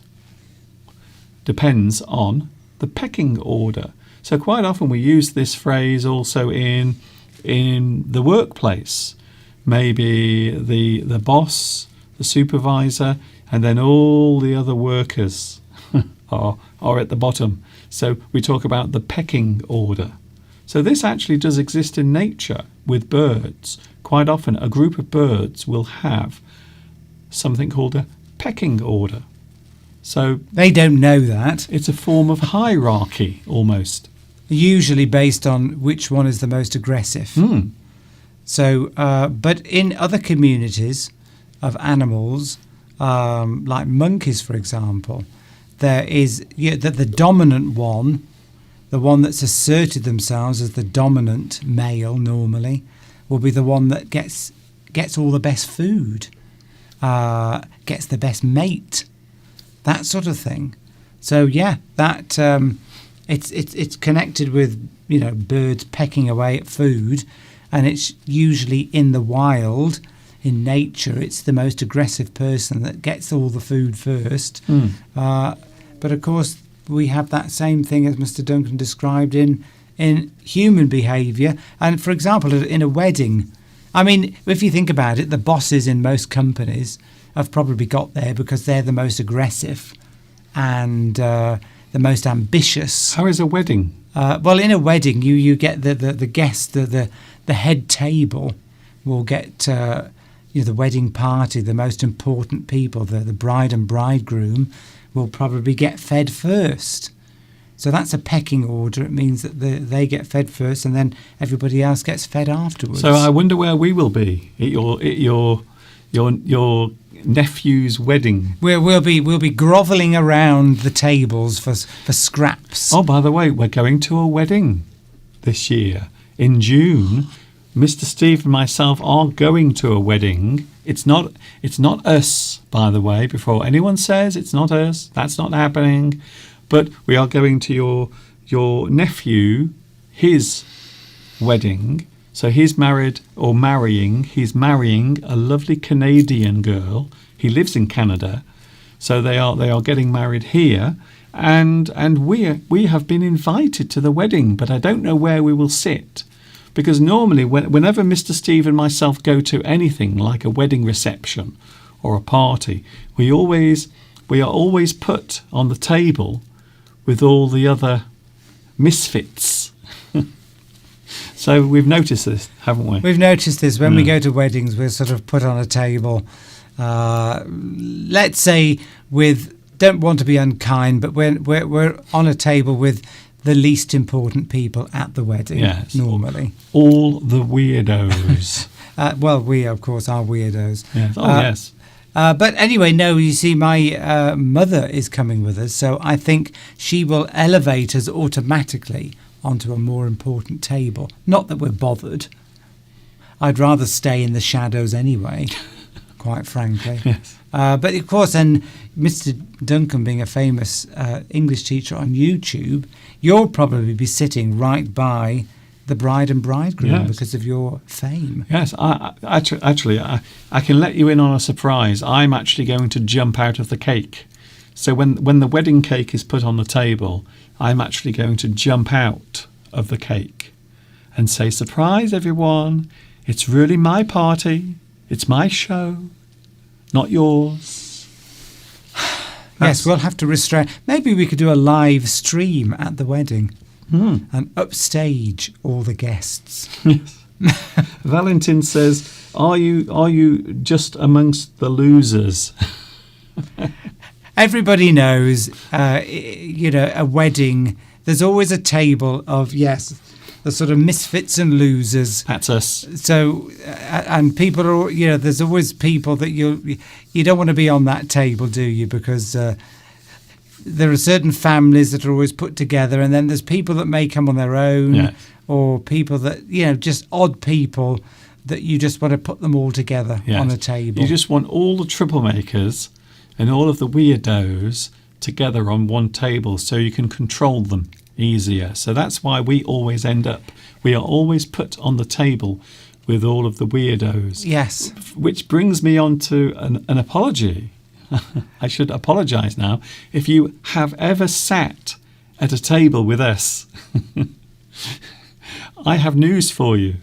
depends on the pecking order. So quite often we use this phrase also in the workplace. Maybe the boss, the supervisor, and then all the other workers are at the bottom. So we talk about the pecking order. So this actually does exist in nature with birds. Quite often a group of birds will have something called a pecking order. So they don't know that. It's a form of hierarchy almost. Usually based on which one is the most aggressive. So, but in other communities of animals, like monkeys, for example, there is the dominant one, the one that's asserted themselves as the dominant male normally, will be the one that gets all the best food, gets the best mate, that sort of thing. So yeah, that it's connected with birds pecking away at food. And it's usually in the wild, in nature, it's the most aggressive person that gets all the food first. But of course, we have that same thing as Mr. Duncan described in human behaviour. And for example, in a wedding, I mean, if you think about it, the bosses in most companies have probably got there because they're the most aggressive and the most ambitious. How is a wedding? Well, in a wedding, you get the guest, the head table will get the wedding party, the most important people, the bride and bridegroom will probably get fed first. So that's a pecking order. It means that they get fed first, and then everybody else gets fed afterwards. So I wonder where we will be at your nephew's wedding. We'll be grovelling around the tables for scraps. Oh, by the way, we're going to a wedding this year in June. Mr. Steve and myself are going to a wedding. It's not us, by the way. Before anyone says it's not us, that's not happening. But we are going to your nephew, his wedding. So he's marrying a lovely Canadian girl. He lives in Canada. So they are getting married here. And we have been invited to the wedding, but I don't know where we will sit. Because normally whenever Mr. Steve and myself go to anything like a wedding reception or a party, we are always put on the table with all the other misfits. So we've noticed this, haven't we? We've noticed this. When we go to weddings, we're sort of put on a table, let's say don't want to be unkind, but we're on a table with the least important people at the wedding, yes, normally. All the weirdos. Well, we, of course, are weirdos. Yes. Oh, yes. But anyway, no, you see, my mother is coming with us, so I think she will elevate us automatically onto a more important table. Not that we're bothered. I'd rather stay in the shadows anyway, quite frankly. Yes. But of course, and Mr. Duncan being a famous English teacher on YouTube, you'll probably be sitting right by the bride and bridegroom, yes, because of your fame. Yes, I can let you in on a surprise. I'm actually going to jump out of the cake. So when the wedding cake is put on the table, I'm actually going to jump out of the cake and say, "Surprise, everyone! It's really my party. It's my show, not yours." Yes, we'll have to restrain. Maybe we could do a live stream at the wedding and upstage all the guests. Yes. Valentin says, "Are you just amongst the losers?" Everybody knows, a wedding. There's always a table of the sort of misfits and losers. That's us. So, and people are, there's always people that you don't want to be on that table, do you? Because there are certain families that are always put together, and then there's people that may come on their own, or people that, just odd people that you just want to put them all together on a table. You just want all the troublemakers and all of the weirdos together on one table so you can control them easier. So that's why we are always put on the table with all of the weirdos. Yes. Which brings me on to an apology. I should apologise now. If you have ever sat at a table with us, I have news for you.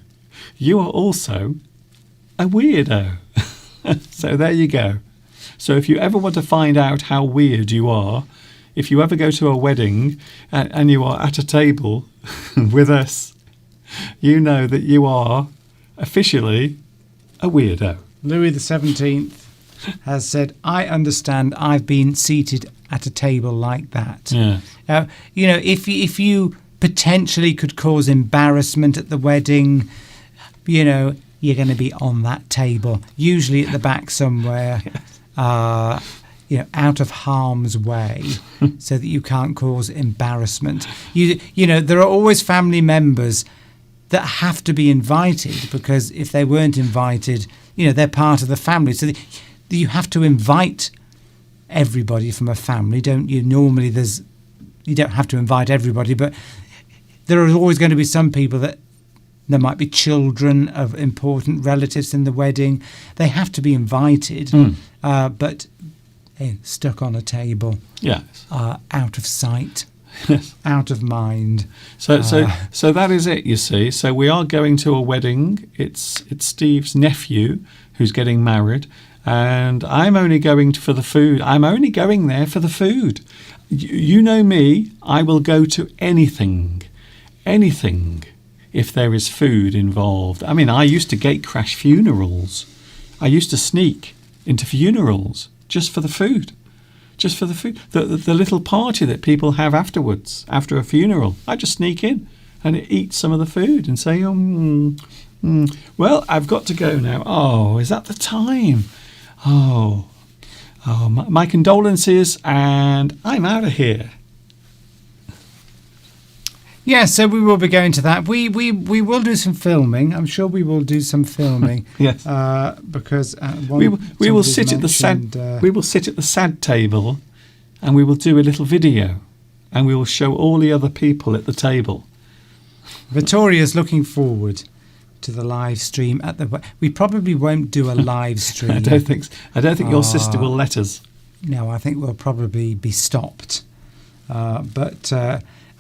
You are also a weirdo. So there you go. So if you ever want to find out how weird you are, if you ever go to a wedding and you are at a table with us, you know that you are officially a weirdo. Louis XVII has said, "I understand. I've been seated at a table like that." Yeah. If you potentially could cause embarrassment at the wedding, you're going to be on that table, usually at the back somewhere. Out of harm's way, so that you can't cause embarrassment. There are always family members that have to be invited, because if they weren't invited, they're part of the family. So you have to invite everybody from a family, don't you? Normally you don't have to invite everybody, but there are always going to be some people that there might be children of important relatives in the wedding. They have to be invited, but stuck on a table, yes, out of sight. out of mind. So that is it, you see. So we are going to a wedding. It's Steve's nephew who's getting married, and I'm only going for the food. I'm only going there for the food. You know me, I will go to anything if there is food involved. I mean, I used to gate crash funerals. I used to sneak into funerals just for the food. Just for the food. The little party that people have afterwards, after a funeral. I just sneak in and eat some of the food and say, well, I've got to go now. Oh, is that the time? Oh, my condolences, and I'm out of here. Yeah, so we will be going to that. We will do some filming. I'm sure we will do some filming. Yes. Because we will sit at the sad table, and we will do a little video, and we will show all the other people at the table. Victoria's looking forward to the live stream at the. We probably won't do a live stream. I don't think your sister will let us. No, I think we'll probably be stopped.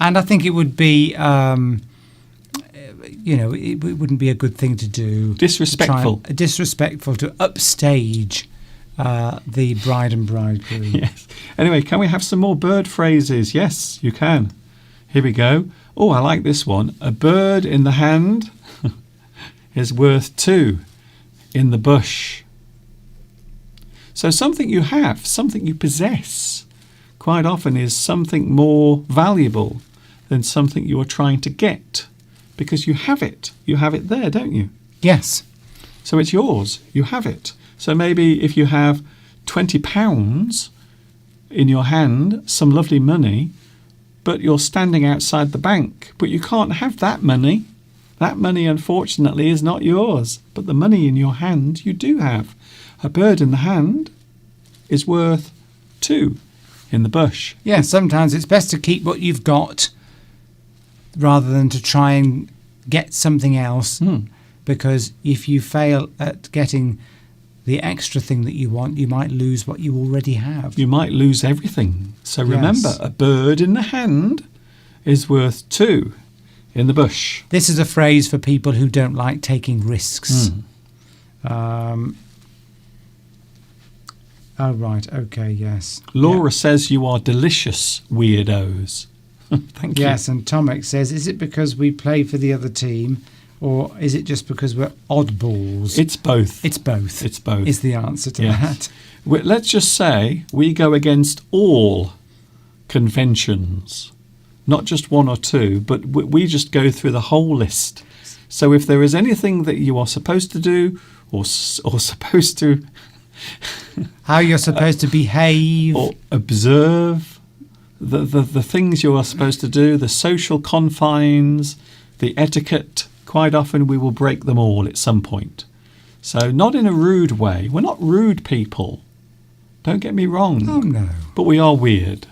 And I think it would be, it wouldn't be a good thing to do. Disrespectful. Disrespectful to upstage the bride and bridegroom. Yes. Anyway, can we have some more bird phrases? Yes, you can. Here we go. Oh, I like this one. A bird in the hand is worth two in the bush. So something you have, something you possess, quite often is something more valuable than something you are trying to get, because you have it. You have it there, don't you? Yes. So it's yours. You have it. So maybe if you have £20 in your hand, some lovely money, but you're standing outside the bank, but you can't have that money. That money, unfortunately, is not yours. But the money in your hand, you do have. A bird in the hand is worth two in the bush. Yeah, sometimes it's best to keep what you've got rather than to try and get something else, because if you fail at getting the extra thing that you want, you might lose what you already have. You might lose everything. So remember, a bird in the hand is worth two in the bush. This is a phrase for people who don't like taking risks. Oh, right. Okay, yes. Laura says you are delicious, weirdos. Thank you. Yes, and Tomek says, is it because we play for the other team, or is it just because we're oddballs? It's both. It's both. It's both. Is the answer to that. Let's just say we go against all conventions, not just one or two, but we just go through the whole list. So if there is anything that you are supposed to do or supposed to... how you're supposed to behave. Or observe, the things you are supposed to do, the social confines, the etiquette, quite often we will break them all at some point. So not in a rude way. We're not rude people. Don't get me wrong. Oh, no. But we are weird.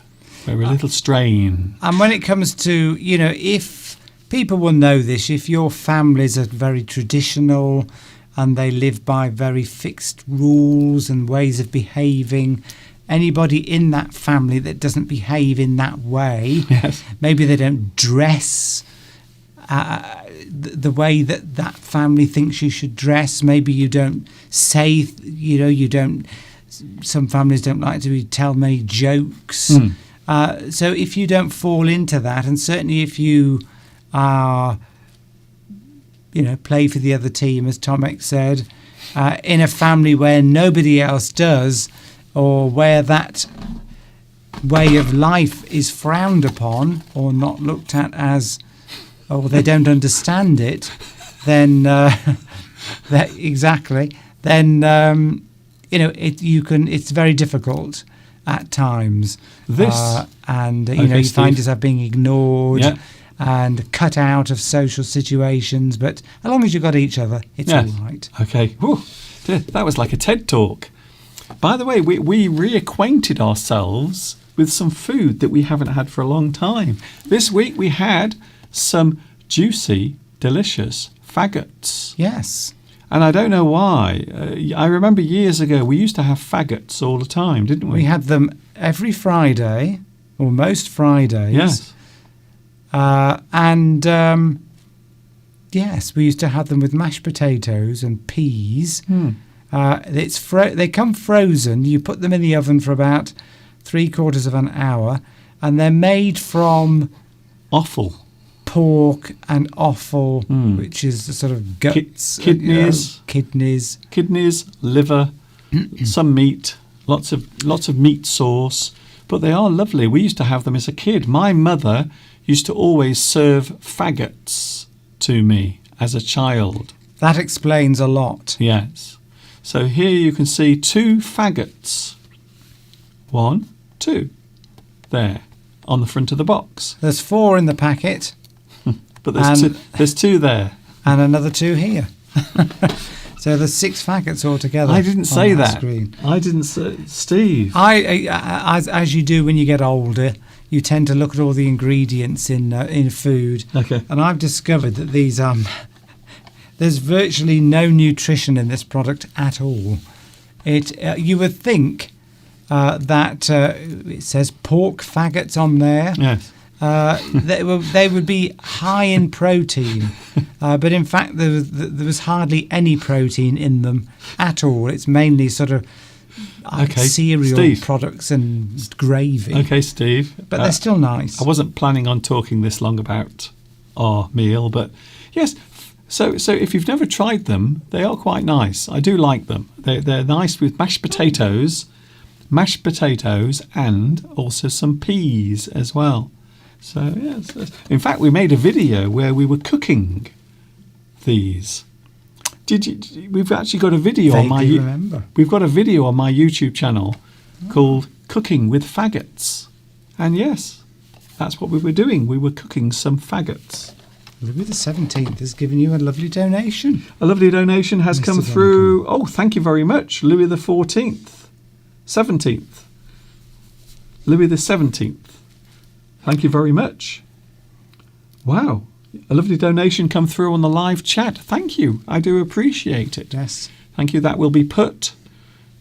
We're a little strange. And when it comes to, if people will know this, if your families are very traditional and they live by very fixed rules and ways of behaving, anybody in that family that doesn't behave in that way, maybe they don't dress the way that family thinks you should dress, maybe you don't say, some families don't like to tell many jokes. So if you don't fall into that, and certainly if you are, play for the other team, as Tomek said, in a family where nobody else does, or where that way of life is frowned upon or not looked at as, or they don't understand it, then it's very difficult at times. You find yourself being ignored and cut out of social situations, but as long as you've got each other, it's all right. Okay. Whew. That was like a TED talk. By the way, we reacquainted ourselves with some food that we haven't had for a long time. This week we had some juicy, delicious faggots. Yes. And I don't know why. I remember years ago we used to have faggots all the time, didn't we? We had them every Friday or most Fridays. Yes. And yes, we used to have them with mashed potatoes and peas. They come frozen. You put them in the oven for about 3/4 of an hour, and they're made from Offal. pork and offal, which is the sort of guts, kidneys. kidneys. Liver, some meat, lots of meat sauce. But they are lovely. We used to have them as a kid. My mother used to always serve faggots to me as a child. That explains a lot. Yes. So here you can see 2 faggots. 1, 2. There, on the front of the box. There's 4 in the packet. But And- there's 2 there. And another 2 here. So there's 6 faggots altogether. I didn't say on that. Screen. I didn't say... Steve. As you do when you get older, you tend to look at all the ingredients in food. Okay. And I've discovered that these there's virtually no nutrition in this product at all. You would think that it says pork faggots on there. Yes. They would be high in protein, but in fact there was hardly any protein in them at all. It's mainly sort of cereal Steve. products and gravy. Okay, Steve. But they're still nice. I wasn't planning on talking this long about our meal, but yes. So if you've never tried them, they are quite nice. I do like them. They're nice with mashed potatoes, and also some peas as well. So yes. In fact, we made a video where we were cooking these. We've actually got a video on my. Remember. We've got a video on my YouTube channel called "Cooking with Faggots," and yes, that's what we were doing. We were cooking some faggots. Louis the 17th has given you a lovely donation. A lovely donation has Mr. come Duncan. through. Oh, thank you very much, Louis the 14th, 17th, Louis the 17th. Thank you very much. Wow, a lovely donation come through on the live chat. Thank you. I do appreciate it. Yes. Thank you. That will be put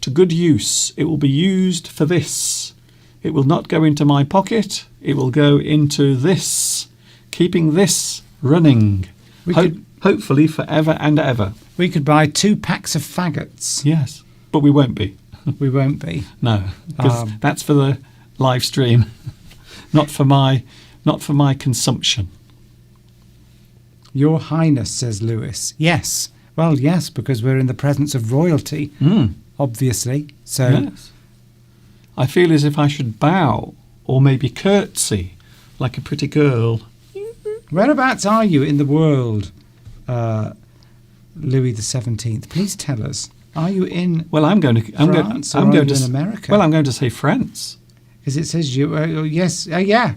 to good use. It will be used for this. It will not go into my pocket. It will go into this, keeping this running. Hopefully forever and ever. We could buy 2 packs of faggots. Yes, but we won't be. We won't be. No, because that's for the live stream, not for my consumption. Your Highness, says Lewis. Yes. Well, yes, because we're in the presence of royalty, obviously. So Yes. I feel as if I should bow or maybe curtsy like a pretty girl. whereabouts are you in the world, Louis the 17th? Please tell us. Are you in France or are you in America? Well, I'm going to say France. Because it says you... yes. Yeah.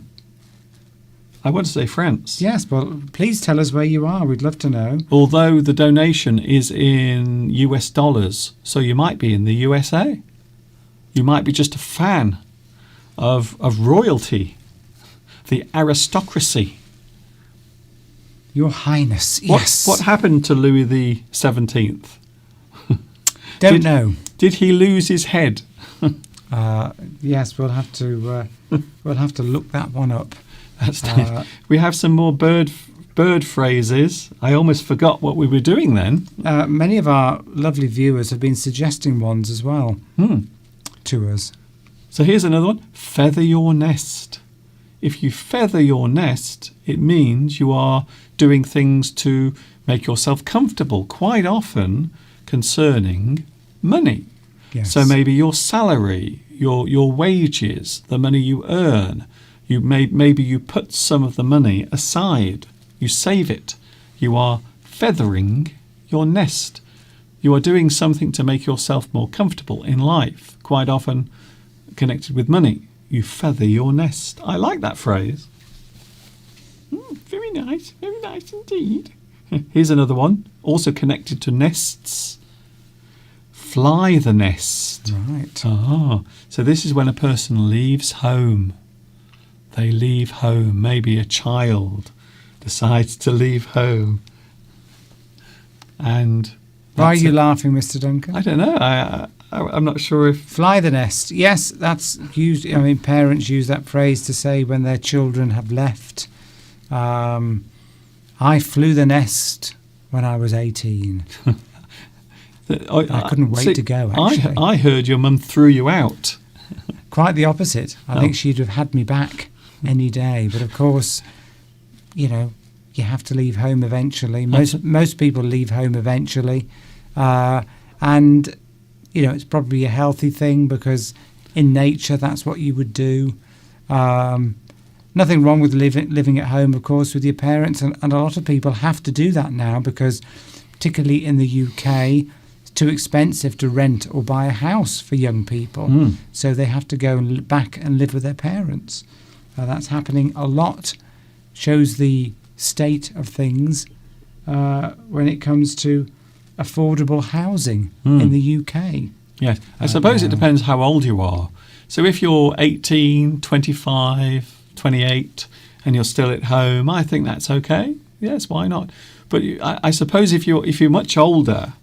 I want to say France. Yes, well, please tell us where you are. We'd love to know. Although the donation is in US dollars, so you might be in the USA. You might be just a fan of royalty, the aristocracy. Your Highness, yes. What happened to Louis the 17th? Don't know. Did he lose his head? Yes, we'll have to look that one up. We have some more bird phrases. I almost forgot what we were doing then. Many of our lovely viewers have been suggesting ones as well to us. So here's another one. Feather your nest. If you feather your nest, it means you are doing things to make yourself comfortable, quite often concerning money. Yes. So maybe your salary, your wages, the money you earn. Maybe you put some of the money aside. You save it. You are feathering your nest. You are doing something to make yourself more comfortable in life, quite often connected with money. You feather your nest. I like that phrase. Very nice indeed. Here's another one, also connected to nests. Fly the nest. Right. So this is when a person leaves home. They leave home. Maybe a child decides to leave home. And why are you laughing, Mr. Duncan? I don't know. I'm not sure if... Fly the nest. Yes, that's used. I mean, parents use that phrase to say when their children have left. I flew the nest when I was 18. I couldn't wait to go, actually. I heard your mum threw you out. Quite the opposite. I think she'd have had me back any day. But of course, you know, you have to leave home eventually. Most people leave home eventually. And, you know, it's probably a healthy thing because in nature that's what you would do. Nothing wrong with living at home, of course, with your parents. And a lot of people have to do that now because, particularly in the UK, it's too expensive to rent or buy a house for young people. So they have to go back and live with their parents. That's happening a lot. Shows the state of things when it comes to affordable housing in the UK. Yes, I suppose it depends how old you are. So if you're 18, 25, 28 and you're still at home, I think that's okay. Yes, why not? But I suppose if you're much older,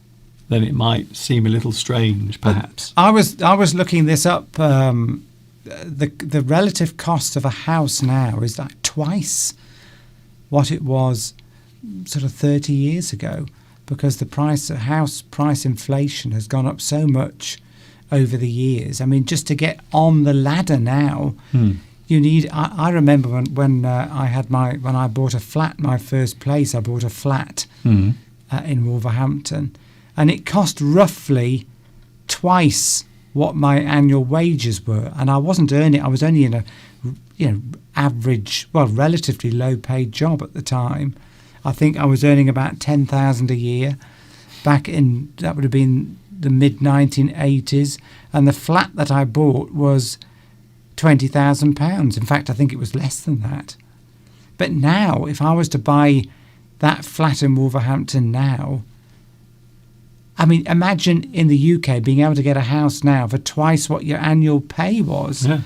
then it might seem a little strange, perhaps. I was looking this up. The relative cost of a house now is like twice what it was sort of 30 years ago, because the house price inflation has gone up so much over the years. I mean, just to get on the ladder now, you need. I remember when I bought a flat, my first place. I bought a flat in Wolverhampton, and it cost roughly twice what my annual wages were, and I wasn't earning. I was only in a average, relatively low paid job at the time. I think I was earning about 10,000 a year back in, that would have been the mid 1980s, and the flat that I bought was £20,000. In fact, I think it was less than that. But now, if I was to buy that flat in Wolverhampton now, I mean, imagine in the UK being able to get a house now for twice what your annual pay was. Yeah.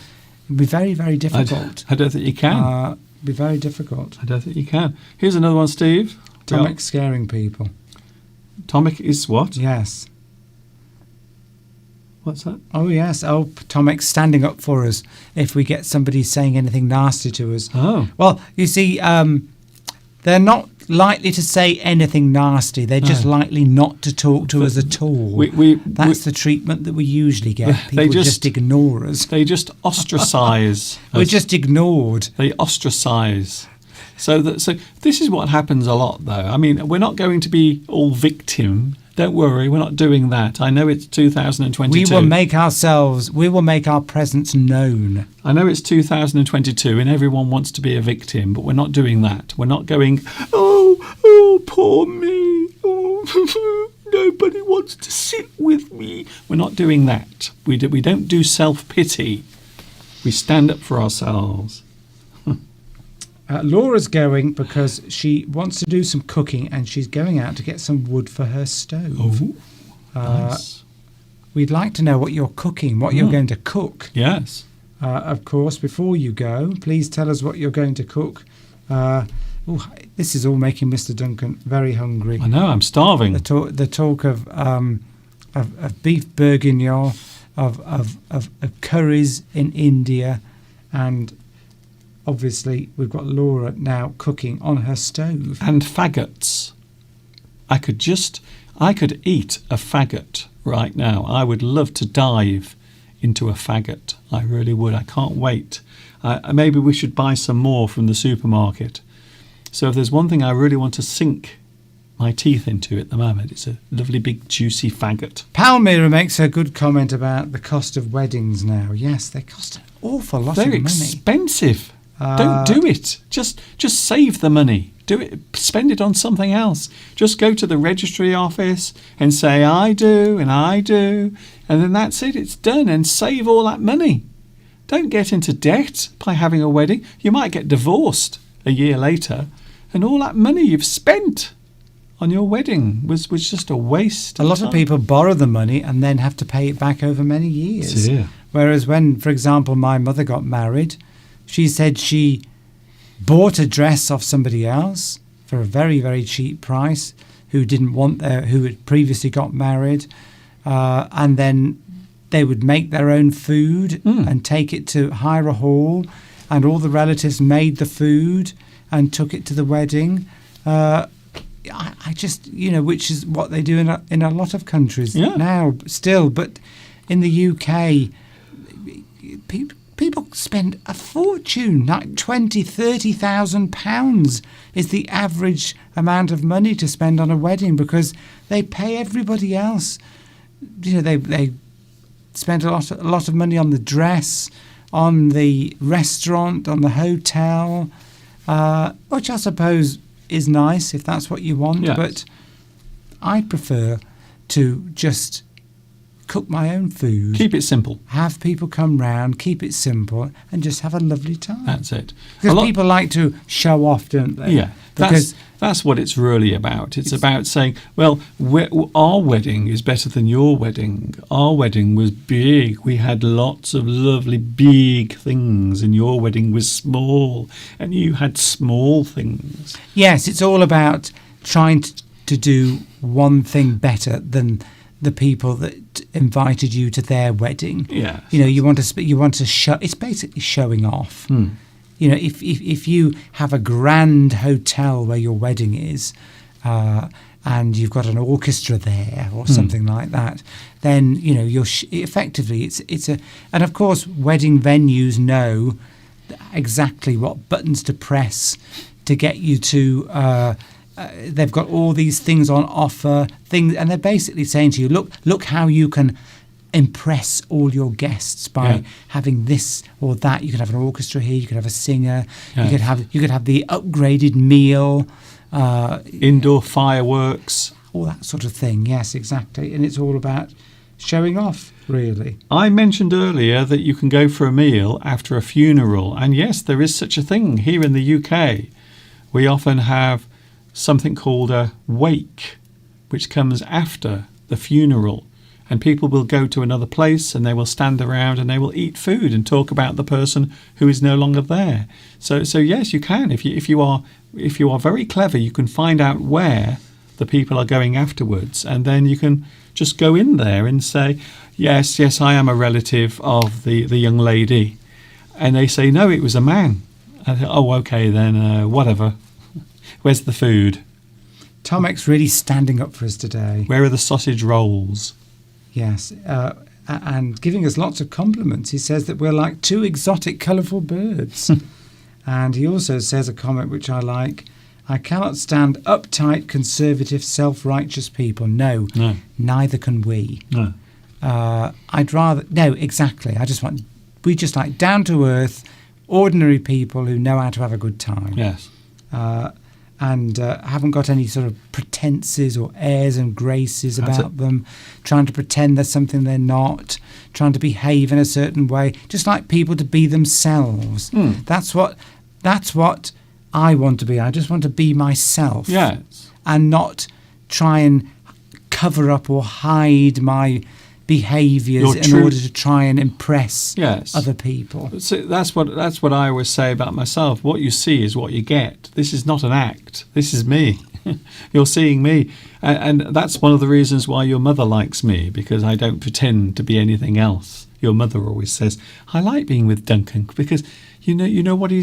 It'd be very, very difficult. I don't think you can. It'd be very difficult. I don't think you can. Here's another one, Steve. Tomic scaring people. Tomic is what? Yes. What's that? Oh, yes. Oh, Tomic's standing up for us if we get somebody saying anything nasty to us. Oh. Well, you see, they're not likely to say anything nasty. They're just likely not to talk to us at all. That's the treatment that we usually get. People just ignore us. They just ostracise. We're just ignored. They ostracise. So this is what happens a lot, though. I mean, we're not going to be all victim. Don't worry, we're not doing that. I know it's 2022. We will make our presence known. I know it's 2022 and everyone wants to be a victim, but we're not doing that. We're not going, oh, poor me. Oh, nobody wants to sit with me. We're not doing that. We don't do self-pity. We stand up for ourselves. Laura's going because she wants to do some cooking and she's going out to get some wood for her stove. Oh, nice. We'd like to know what you're cooking, what you're going to cook. Yes. Of course, before you go, please tell us what you're going to cook. This is all making Mr. Duncan very hungry. I know, I'm starving. The talk of beef bourguignon, of curries in India, and obviously, we've got Laura now cooking on her stove. And faggots. I could eat a faggot right now. I would love to dive into a faggot. I really would. I can't wait. Maybe we should buy some more from the supermarket. So if there's one thing I really want to sink my teeth into at the moment, it's a lovely big juicy faggot. Palmyra makes a good comment about the cost of weddings now. Yes, they cost an awful lot of money. They're expensive. Don't do it. Just save the money. Do it. Spend it on something else. Just go to the registry office and say, I do, and then that's it. It's done. And save all that money. Don't get into debt by having a wedding. You might get divorced a year later, and all that money you've spent on your wedding was just a waste. A lot of people borrow the money and then have to pay it back over many years. Yeah. Whereas when, for example, my mother got married, she said she bought a dress off somebody else for a very, very cheap price who had previously got married, and then they would make their own food and take it to hire a hall, and all the relatives made the food and took it to the wedding. I just, which is what they do in a lot of countries now still. But in the UK, people spend a fortune, like £20,000-30,000 is the average amount of money to spend on a wedding, because they pay everybody else. They spend a lot of money on the dress, on the restaurant, on the hotel, which I suppose is nice if that's what you want. Yes. But I prefer to just cook my own food. Keep it simple. Have people come round, keep it simple, and just have a lovely time. That's it. Because people like to show off, don't they? Yeah, that's what it's really about. It's about saying, well, our wedding is better than your wedding. Our wedding was big. We had lots of lovely big things, and your wedding was small, and you had small things. Yes, it's all about trying to do one thing better than the people that invited you to their wedding. Yeah, you want to show. It's basically showing off. If you have a grand hotel where your wedding is, and you've got an orchestra there or something like that, then you're effectively it's a. And of course, wedding venues know exactly what buttons to press to get you to. They've got all these things on offer, and they're basically saying to you, look how you can impress all your guests by having this or that. You could have an orchestra here, you could have a singer, you could have the upgraded meal, indoor fireworks, all that sort of thing. Yes, exactly. And it's all about showing off, really. I mentioned earlier that you can go for a meal after a funeral, and yes, there is such a thing here in the UK. We often have something called a wake, which comes after the funeral, and people will go to another place and they will stand around and they will eat food and talk about the person who is no longer there. So yes, you can. If you are very clever, you can find out where the people are going afterwards, and then you can just go in there and say, yes, I am a relative of the young lady, and they say, no, it was a man. I say, oh, okay then, whatever. Where's the food? Tomek's really standing up for us today. Where are the sausage rolls? Yes, and giving us lots of compliments. He says that we're like two exotic, colourful birds. And he also says a comment which I like. I cannot stand uptight, conservative, self-righteous people. No, neither can we. No. I'd rather... No, exactly. We just like down-to-earth, ordinary people who know how to have a good time. Yes. And haven't got any sort of pretenses or airs and graces about them, trying to pretend they're something they're not, trying to behave in a certain way, just like people to be themselves. That's what I want to be. I just want to be myself. Yes. And not try and cover up or hide my behaviours in order to try and impress other people. So that's what I always say about myself. What you see is what you get. This is not an act. This is me. You're seeing me. And that's one of the reasons why your mother likes me, because I don't pretend to be anything else. Your mother always says, I like being with Duncan because you know what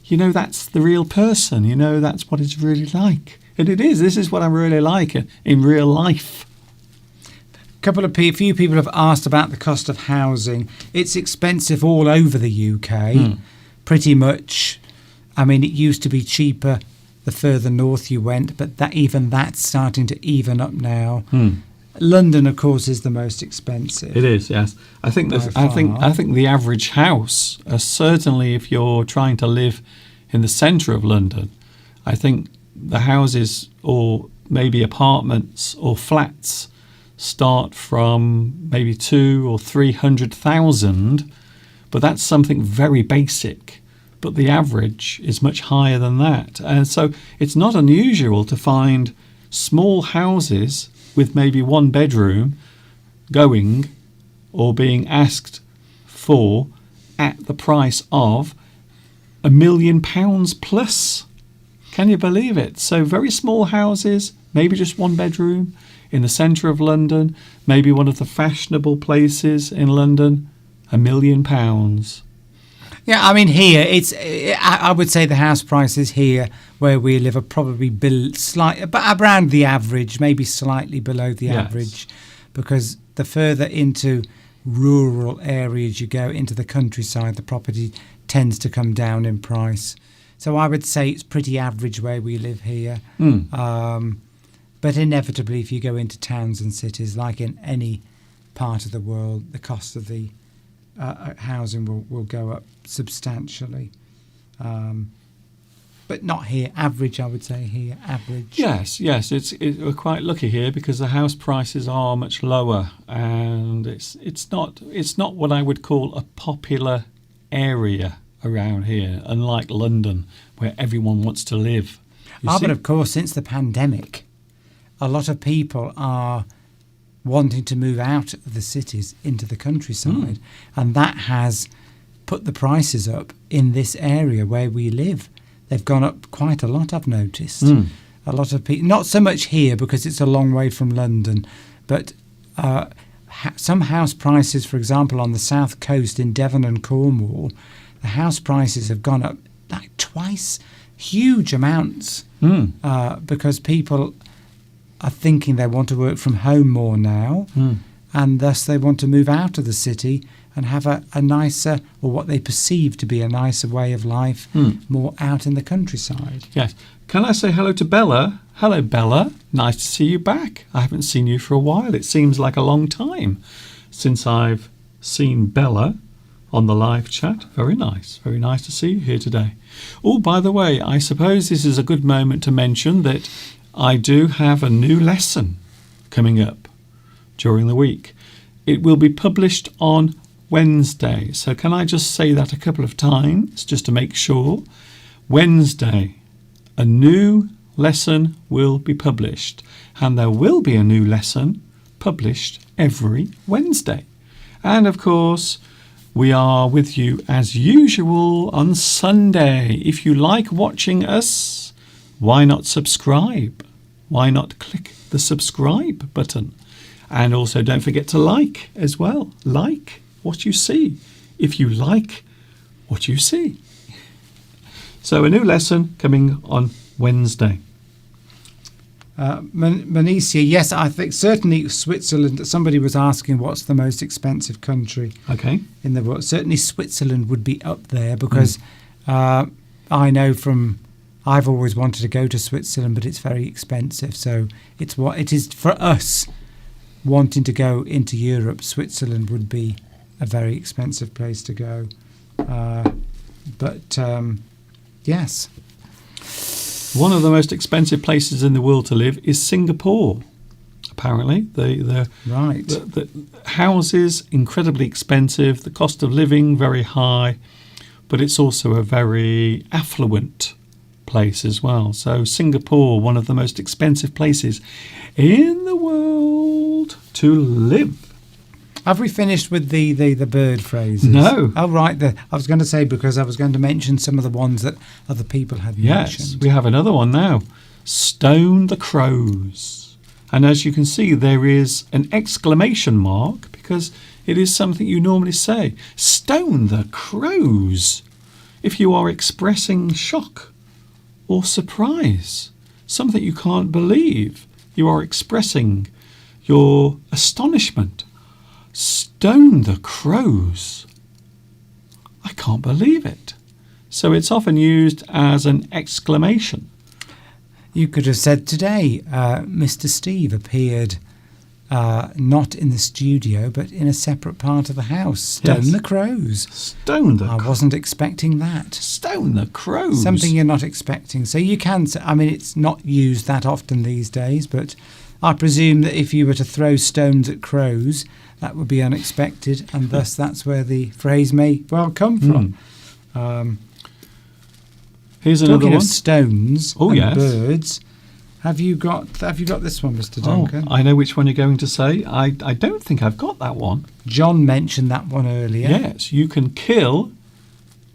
that's the real person. That's what it's really like. And it is. This is what I'm really like in real life. Few people have asked about the cost of housing. It's expensive all over the UK, pretty much. I mean, it used to be cheaper the further north you went, but that's starting to even up now. London, of course, is the most expensive. It is, yes. I think the average house, certainly if you're trying to live in the centre of London, I think the houses or maybe apartments or flats start from maybe 200,000 or 300,000, but that's something very basic. But the average is much higher than that, and so it's not unusual to find small houses with maybe one bedroom going or being asked for at the price of £1 million plus. Can you believe it? So very small houses, maybe just one bedroom. in the centre of London, maybe one of the fashionable places in London, £1 million. Yeah, I mean, here, I would say the house prices here where we live are probably around the average, maybe slightly below the average, because the further into rural areas you go, into the countryside, the property tends to come down in price. So I would say it's pretty average where we live here. But inevitably, if you go into towns and cities, like in any part of the world, the cost of the housing will go up substantially. But not here. Average, I would say here. Average. Yes. We're quite lucky here because the house prices are much lower, and it's not what I would call a popular area around here, unlike London, where everyone wants to live. But of course, since the pandemic, a lot of people are wanting to move out of the cities into the countryside, and that has put the prices up in this area where we live. They've gone up quite a lot, I've noticed. A lot of people, not so much here because it's a long way from London, but some house prices, for example, on the south coast in Devon and Cornwall, the house prices have gone up like twice, huge amounts, because people are thinking they want to work from home more now, and thus they want to move out of the city and have a nicer, or what they perceive to be a nicer way of life, more out in the countryside. Yes. Can I say hello to Bella? Hello, Bella. Nice to see you back. I haven't seen you for a while. It seems like a long time since I've seen Bella on the live chat. Very nice. Very nice to see you here today. Oh, by the way, I suppose this is a good moment to mention that I do have a new lesson coming up during the week. It will be published on Wednesday. So can I just say that a couple of times just to make sure? Wednesday, a new lesson will be published, and there will be a new lesson published every Wednesday. And of course, we are with you as usual on Sunday. If you like watching us, why not subscribe? Why not click the subscribe button? And also don't forget to like as well. Like what you see, if you like what you see. So a new lesson coming on Wednesday. Manicia, yes, I think certainly Switzerland. Somebody was asking what's the most expensive country in the world. Certainly Switzerland would be up there because I know I've always wanted to go to Switzerland, but it's very expensive. So it's what it is for us wanting to go into Europe. Switzerland would be a very expensive place to go. But yes. One of the most expensive places in the world to live is Singapore. Apparently, the houses incredibly expensive, the cost of living very high, but it's also a very affluent place as well. So Singapore, one of the most expensive places in the world to live. Have we finished with the bird phrases? No. Oh, right. I was going to say, because I was going to mention some of the ones that other people had mentioned. Yes, we have another one now. Stone the crows. And as you can see, there is an exclamation mark because it is something you normally say. Stone the crows. If you are expressing shock or surprise, something you can't believe, you are expressing your astonishment. Stone the crows. I can't believe it. So it's often used as an exclamation. You could have said today, Mr. Steve appeared not in the studio, but in a separate part of the house. Stone the crows. Stone the crows. I wasn't expecting that. Stone the crows. Something you're not expecting. So you can say, I mean, it's not used that often these days, but I presume that if you were to throw stones at crows, that would be unexpected, and thus that's where the phrase may well come from. Here's another Talking one. of stones and yes. birds, have you got this one, Mr. Duncan? I know which one you're going to say. I don't think I've got that one. John mentioned that one earlier. Yes, you can kill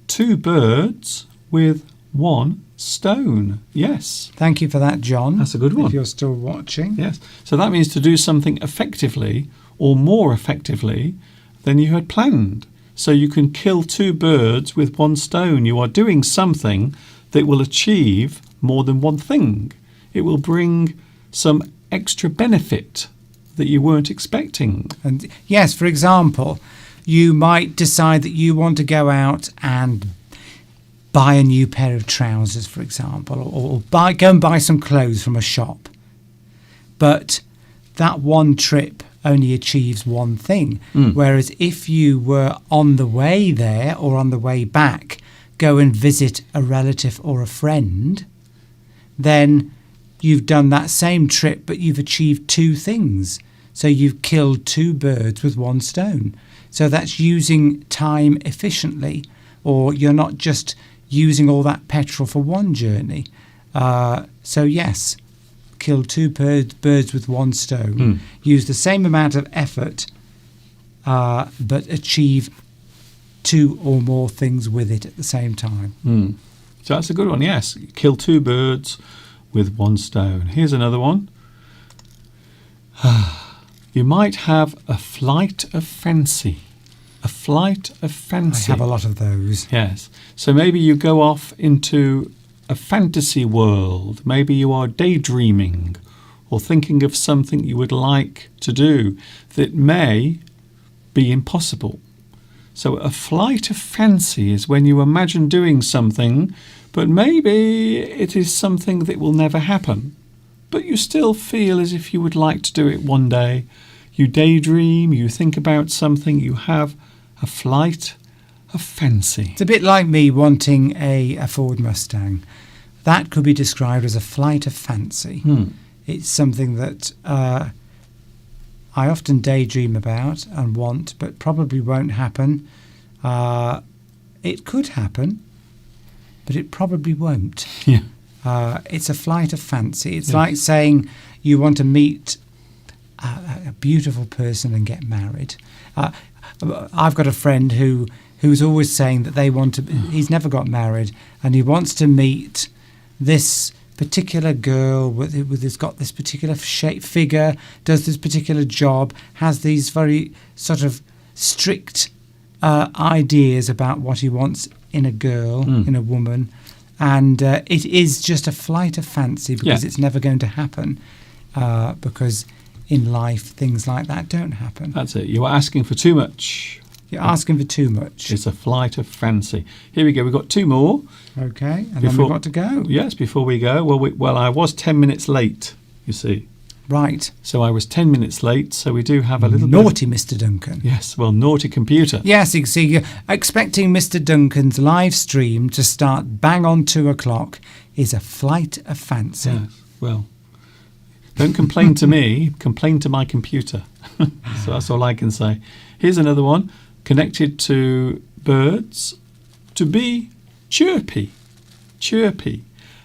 two birds with one stone. Yes. Thank you for that, John. That's a good one. If you're still watching. Yes. So that means to do something effectively or more effectively than you had planned. So you can kill two birds with one stone. You are doing something that will achieve more than one thing. It will bring some extra benefit that you weren't expecting. And yes, for example, you might decide that you want to go out and buy a new pair of trousers, for example, or go and buy some clothes from a shop. But that one trip only achieves one thing. Whereas if you were on the way there or on the way back, go and visit a relative or a friend, then you've done that same trip, but you've achieved two things. So you've killed two birds with one stone. So that's using time efficiently, or you're not just using all that petrol for one journey. So yes, kill two birds with one stone. Use the same amount of effort, but achieve two or more things with it at the same time. So that's a good one, yes. Kill two birds with one stone. Here's another one. You might have a flight of fancy. A flight of fancy. I have a lot of those. Yes. So maybe you go off into a fantasy world. Maybe you are daydreaming or thinking of something you would like to do that may be impossible. So a flight of fancy is when you imagine doing something, but maybe it is something that will never happen. But you still feel as if you would like to do it one day. You daydream, you think about something, you have a flight of fancy. It's a bit like me wanting a Ford Mustang. That could be described as a flight of fancy. It's something that I often daydream about and want, but probably won't happen. It could happen, but it probably won't. Yeah. It's a flight of fancy. It's like saying you want to meet a beautiful person and get married. I've got a friend who's always saying that he's never got married, and he wants to meet this particular girl who's got this particular shape, figure, does this particular job, has these very sort of strict ideas about what he wants in a girl, in a woman. And it is just a flight of fancy because it's never going to happen, because in life things like that don't happen. That's it. You are asking for too much. You're asking for too much. It's a flight of fancy. Here we go. We've got two more. Okay, and then we've got to go. Yes, before we go. Well, I was 10 minutes late, you see. Right. So I was 10 minutes late, so we do have a little naughty Mr. Duncan. Yes, well, naughty computer. Yes, you see, you're expecting Mr. Duncan's live stream to start bang on 2:00 is a flight of fancy. Yes, well, don't complain to me, complain to my computer. So that's all I can say. Here's another one, connected to birds. To be chirpy. Chirpy.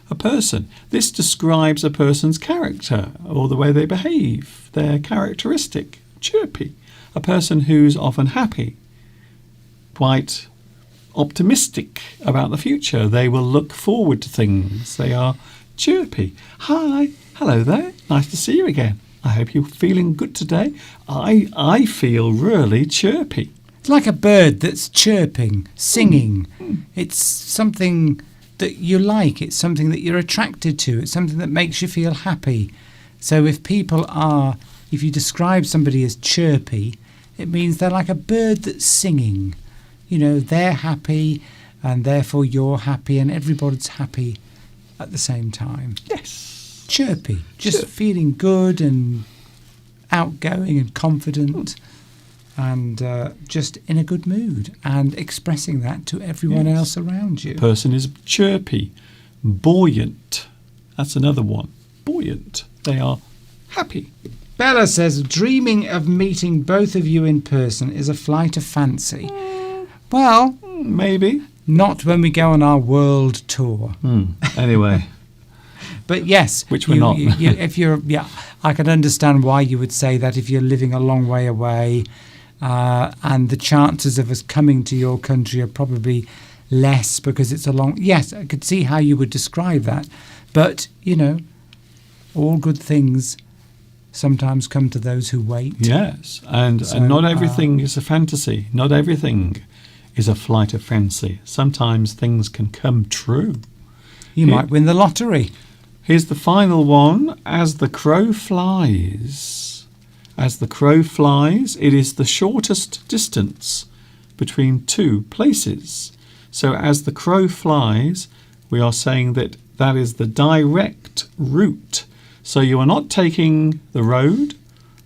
A person. This describes a person's character or the way they behave, their characteristic. Chirpy. A person who's often happy, quite optimistic about the future. They will look forward to things. They are chirpy. Hi, hello there. Nice to see you again. I hope you're feeling good today. I feel really chirpy. It's like a bird that's chirping, singing. It's something that you like. It's something that you're attracted to. It's something that makes you feel happy. So if you describe somebody as chirpy, it means they're like a bird that's singing. You know, they're happy and therefore you're happy and everybody's happy at the same time. Yes. Chirpy. Just feeling good and outgoing and confident and just in a good mood and expressing that to everyone else around you. Person is chirpy. Buoyant. That's another one. Buoyant. They are happy. Bella says, dreaming of meeting both of you in person is a flight of fancy. Well, maybe. Not when we go on our world tour. Anyway. But yes, which we're not. I can understand why you would say that if you're living a long way away, and the chances of us coming to your country are probably less because it's a long... Yes, I could see how you would describe that. But, all good things sometimes come to those who wait. Yes, and not everything is a fantasy. Not everything is a flight of fancy. Sometimes things can come true. You might win the lottery. Here's the final one. As the crow flies. As the crow flies, it is the shortest distance between two places. So as the crow flies, we are saying that that is the direct route. So you are not taking the road.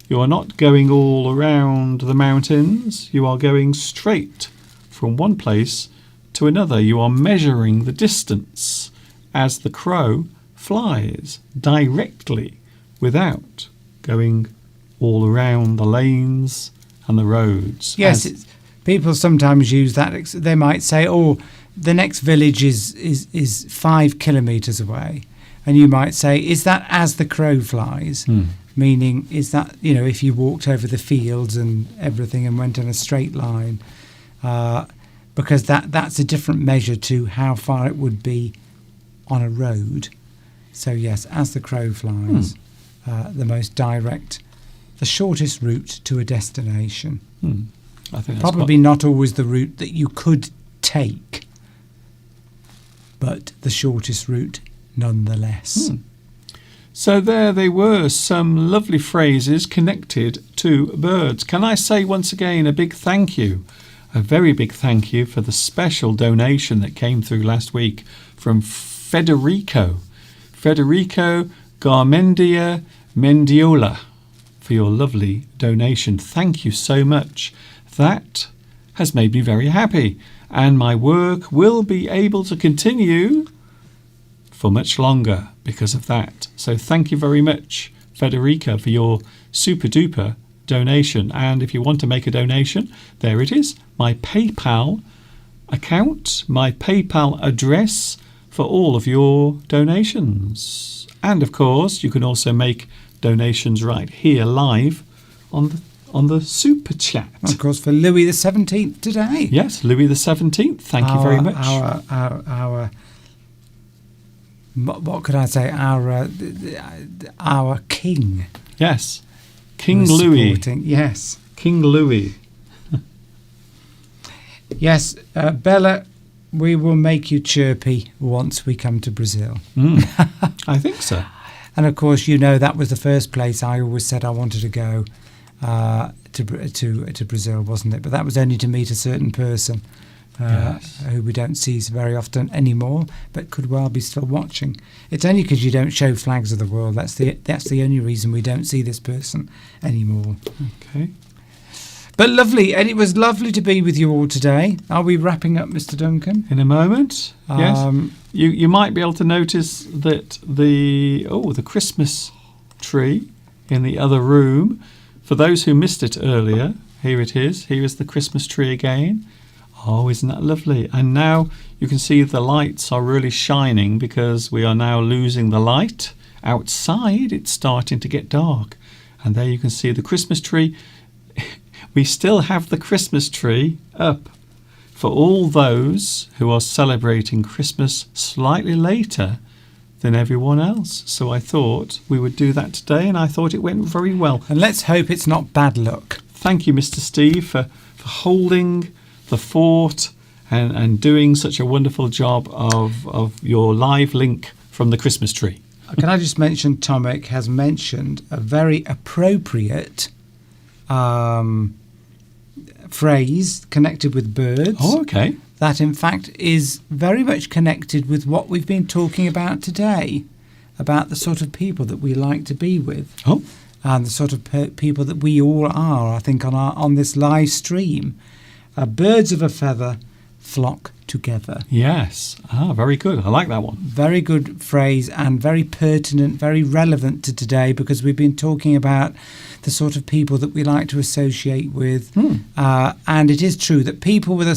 You are not going all around the mountains. You are going straight from one place to another. You are measuring the distance as the crow flies directly without going all around the lanes and the roads. Yes, people sometimes use that. They might say, the next village is 5 kilometres away. And you might say, is that as the crow flies? Meaning, is that, if you walked over the fields and everything and went in a straight line? Because that's a different measure to how far it would be on a road. So, yes, as the crow flies, the most direct, the shortest route to a destination. I think Probably not always the route that you could take, but the shortest route nonetheless. So there they were, some lovely phrases connected to birds. Can I say once again a big thank you, a very big thank you for the special donation that came through last week from Federico Garmendia Mendiola, for your lovely donation. Thank you so much. That has made me very happy, and my work will be able to continue for much longer because of that. So thank you very much, Federica, for your super duper donation. And if you want to make a donation, there it is, my PayPal account, my PayPal address for all of your donations. And of course, you can also make donations right here live on the super chat. Of course, for Louis the 17th today. Yes, Louis the 17th. Thank you very much. Our what could I say? Our king. Yes, King Louis. Yes, King Louis. Yes, Bella, we will make you chirpy once we come to Brazil. I think so. And of course, that was the first place I always said I wanted to go to Brazil, wasn't it? But that was only to meet a certain person who we don't see very often anymore, but could well be still watching. It's only because you don't show flags of the world. That's the only reason we don't see this person anymore. Okay. But lovely, and it was lovely to be with you all today. Are we wrapping up, Mr. Duncan? In a moment, yes. You might be able to notice that the Christmas tree in the other room. For those who missed it earlier, here it is. Here is the Christmas tree again. Oh, isn't that lovely? And now you can see the lights are really shining because we are now losing the light. Outside, it's starting to get dark. And there you can see the Christmas tree. We still have the Christmas tree up for all those who are celebrating Christmas slightly later than everyone else. So I thought we would do that today, and I thought it went very well. And let's hope it's not bad luck. Thank you, Mr. Steve, for holding the fort and doing such a wonderful job of your live link from the Christmas tree. Can I just mention, Tomek has mentioned a very appropriate phrase connected with birds. Oh, okay. That, in fact, is very much connected with what we've been talking about today, about the sort of people that we like to be with. Oh. And the sort of people that we all are, I think, on this live stream. Birds of a feather flock together. Yes. Very good. I like that one. Very good phrase and very pertinent, very relevant to today, because we've been talking about the sort of people that we like to associate with. And it is true that people with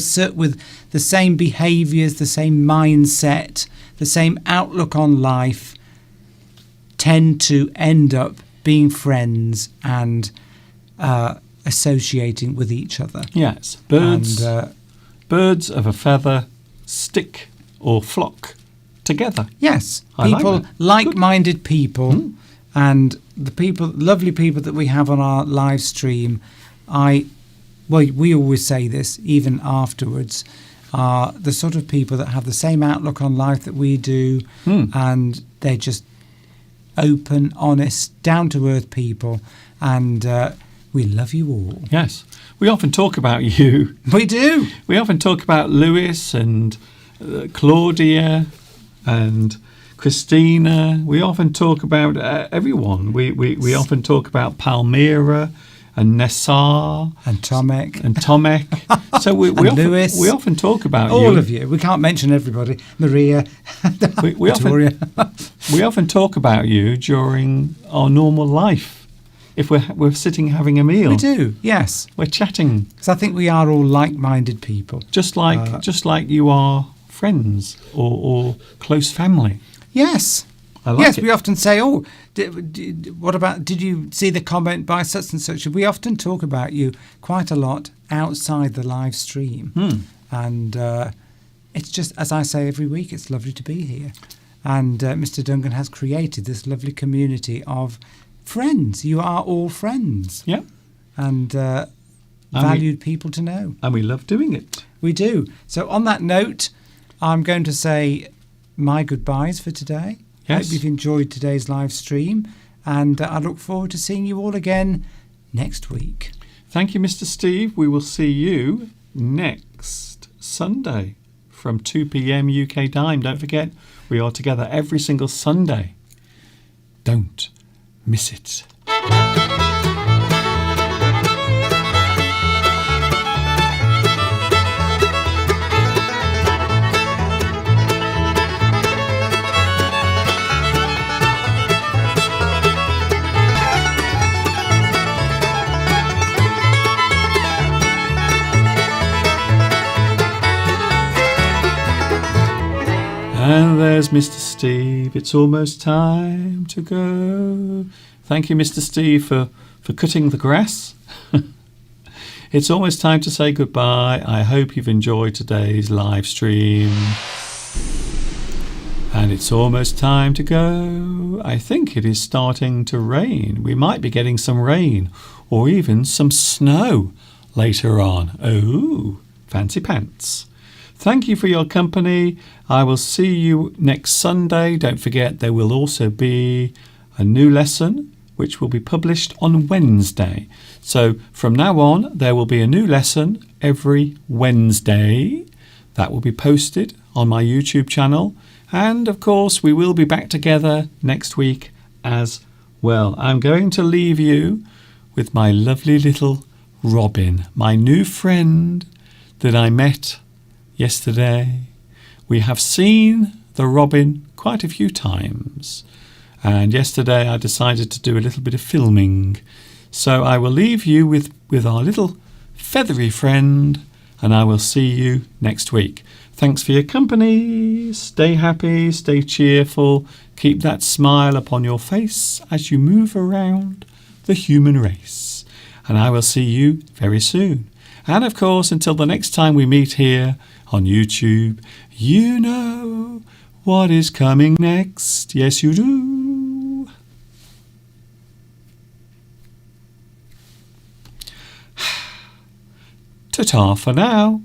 the same behaviours, the same mindset, the same outlook on life tend to end up being friends and associating with each other. Yes. Birds of a feather stick or flock together. Yes, I like people, that. like-minded people, and the people, lovely people that we have on our live stream. We always say this, even afterwards, are the sort of people that have the same outlook on life that we do, and they're just open, honest, down-to-earth people, and we love you all. Yes. We often talk about you. We do. We often talk about Lewis and Claudia and Christina. We often talk about everyone. We often talk about Palmyra and Nessar And Tomek. and Tomek. So we And often, Lewis. we often talk about All you. of you. We can't mention everybody. Maria, We often, Victoria. we often talk about you during our normal life. If we're sitting having a meal, We do, yes. we're chatting, Because I think we are all like-minded people. just like you are friends or close family. Yes. I like Yes, it. we often say, "Oh, did you see the comment by such and such?" We often talk about you quite a lot outside the live stream, and it's just, as I say every week, it's lovely to be here. And Mr. Duncan has created this lovely community of friends. You are all friends, Yeah, and valued people to know. and we love doing it. We do. So on that note, I'm going to say my goodbyes for today. Yes. Hope you've enjoyed today's live stream, and I look forward to seeing you all again next week. Thank you, Mr. Steve. We will see you next Sunday from 2 p.m. UK time. Don't forget, we are together every single Sunday. Don't miss it. And there's Mr. Steve. It's almost time to go. Thank you, Mr. Steve, for cutting the grass. It's almost time to say goodbye. I hope you've enjoyed today's live stream. And it's almost time to go. I think it is starting to rain. We might be getting some rain or even some snow later on. Oh, fancy pants. Thank you for your company. I will see you next Sunday. Don't forget, there will also be a new lesson which will be published on Wednesday. So from now on, there will be a new lesson every Wednesday that will be posted on my YouTube channel. And of course, we will be back together next week as well. I'm going to leave you with my lovely little Robin, my new friend that I met yesterday. We have seen the robin quite a few times, and yesterday I decided to do a little bit of filming. So I will leave you with our little feathery friend, and I will see you next week. Thanks for your company. Stay happy, stay cheerful, keep that smile upon your face as you move around the human race. And I will see you very soon. And of course, until the next time we meet here on YouTube, you know what is coming next. Yes, you do. Ta-ta for now.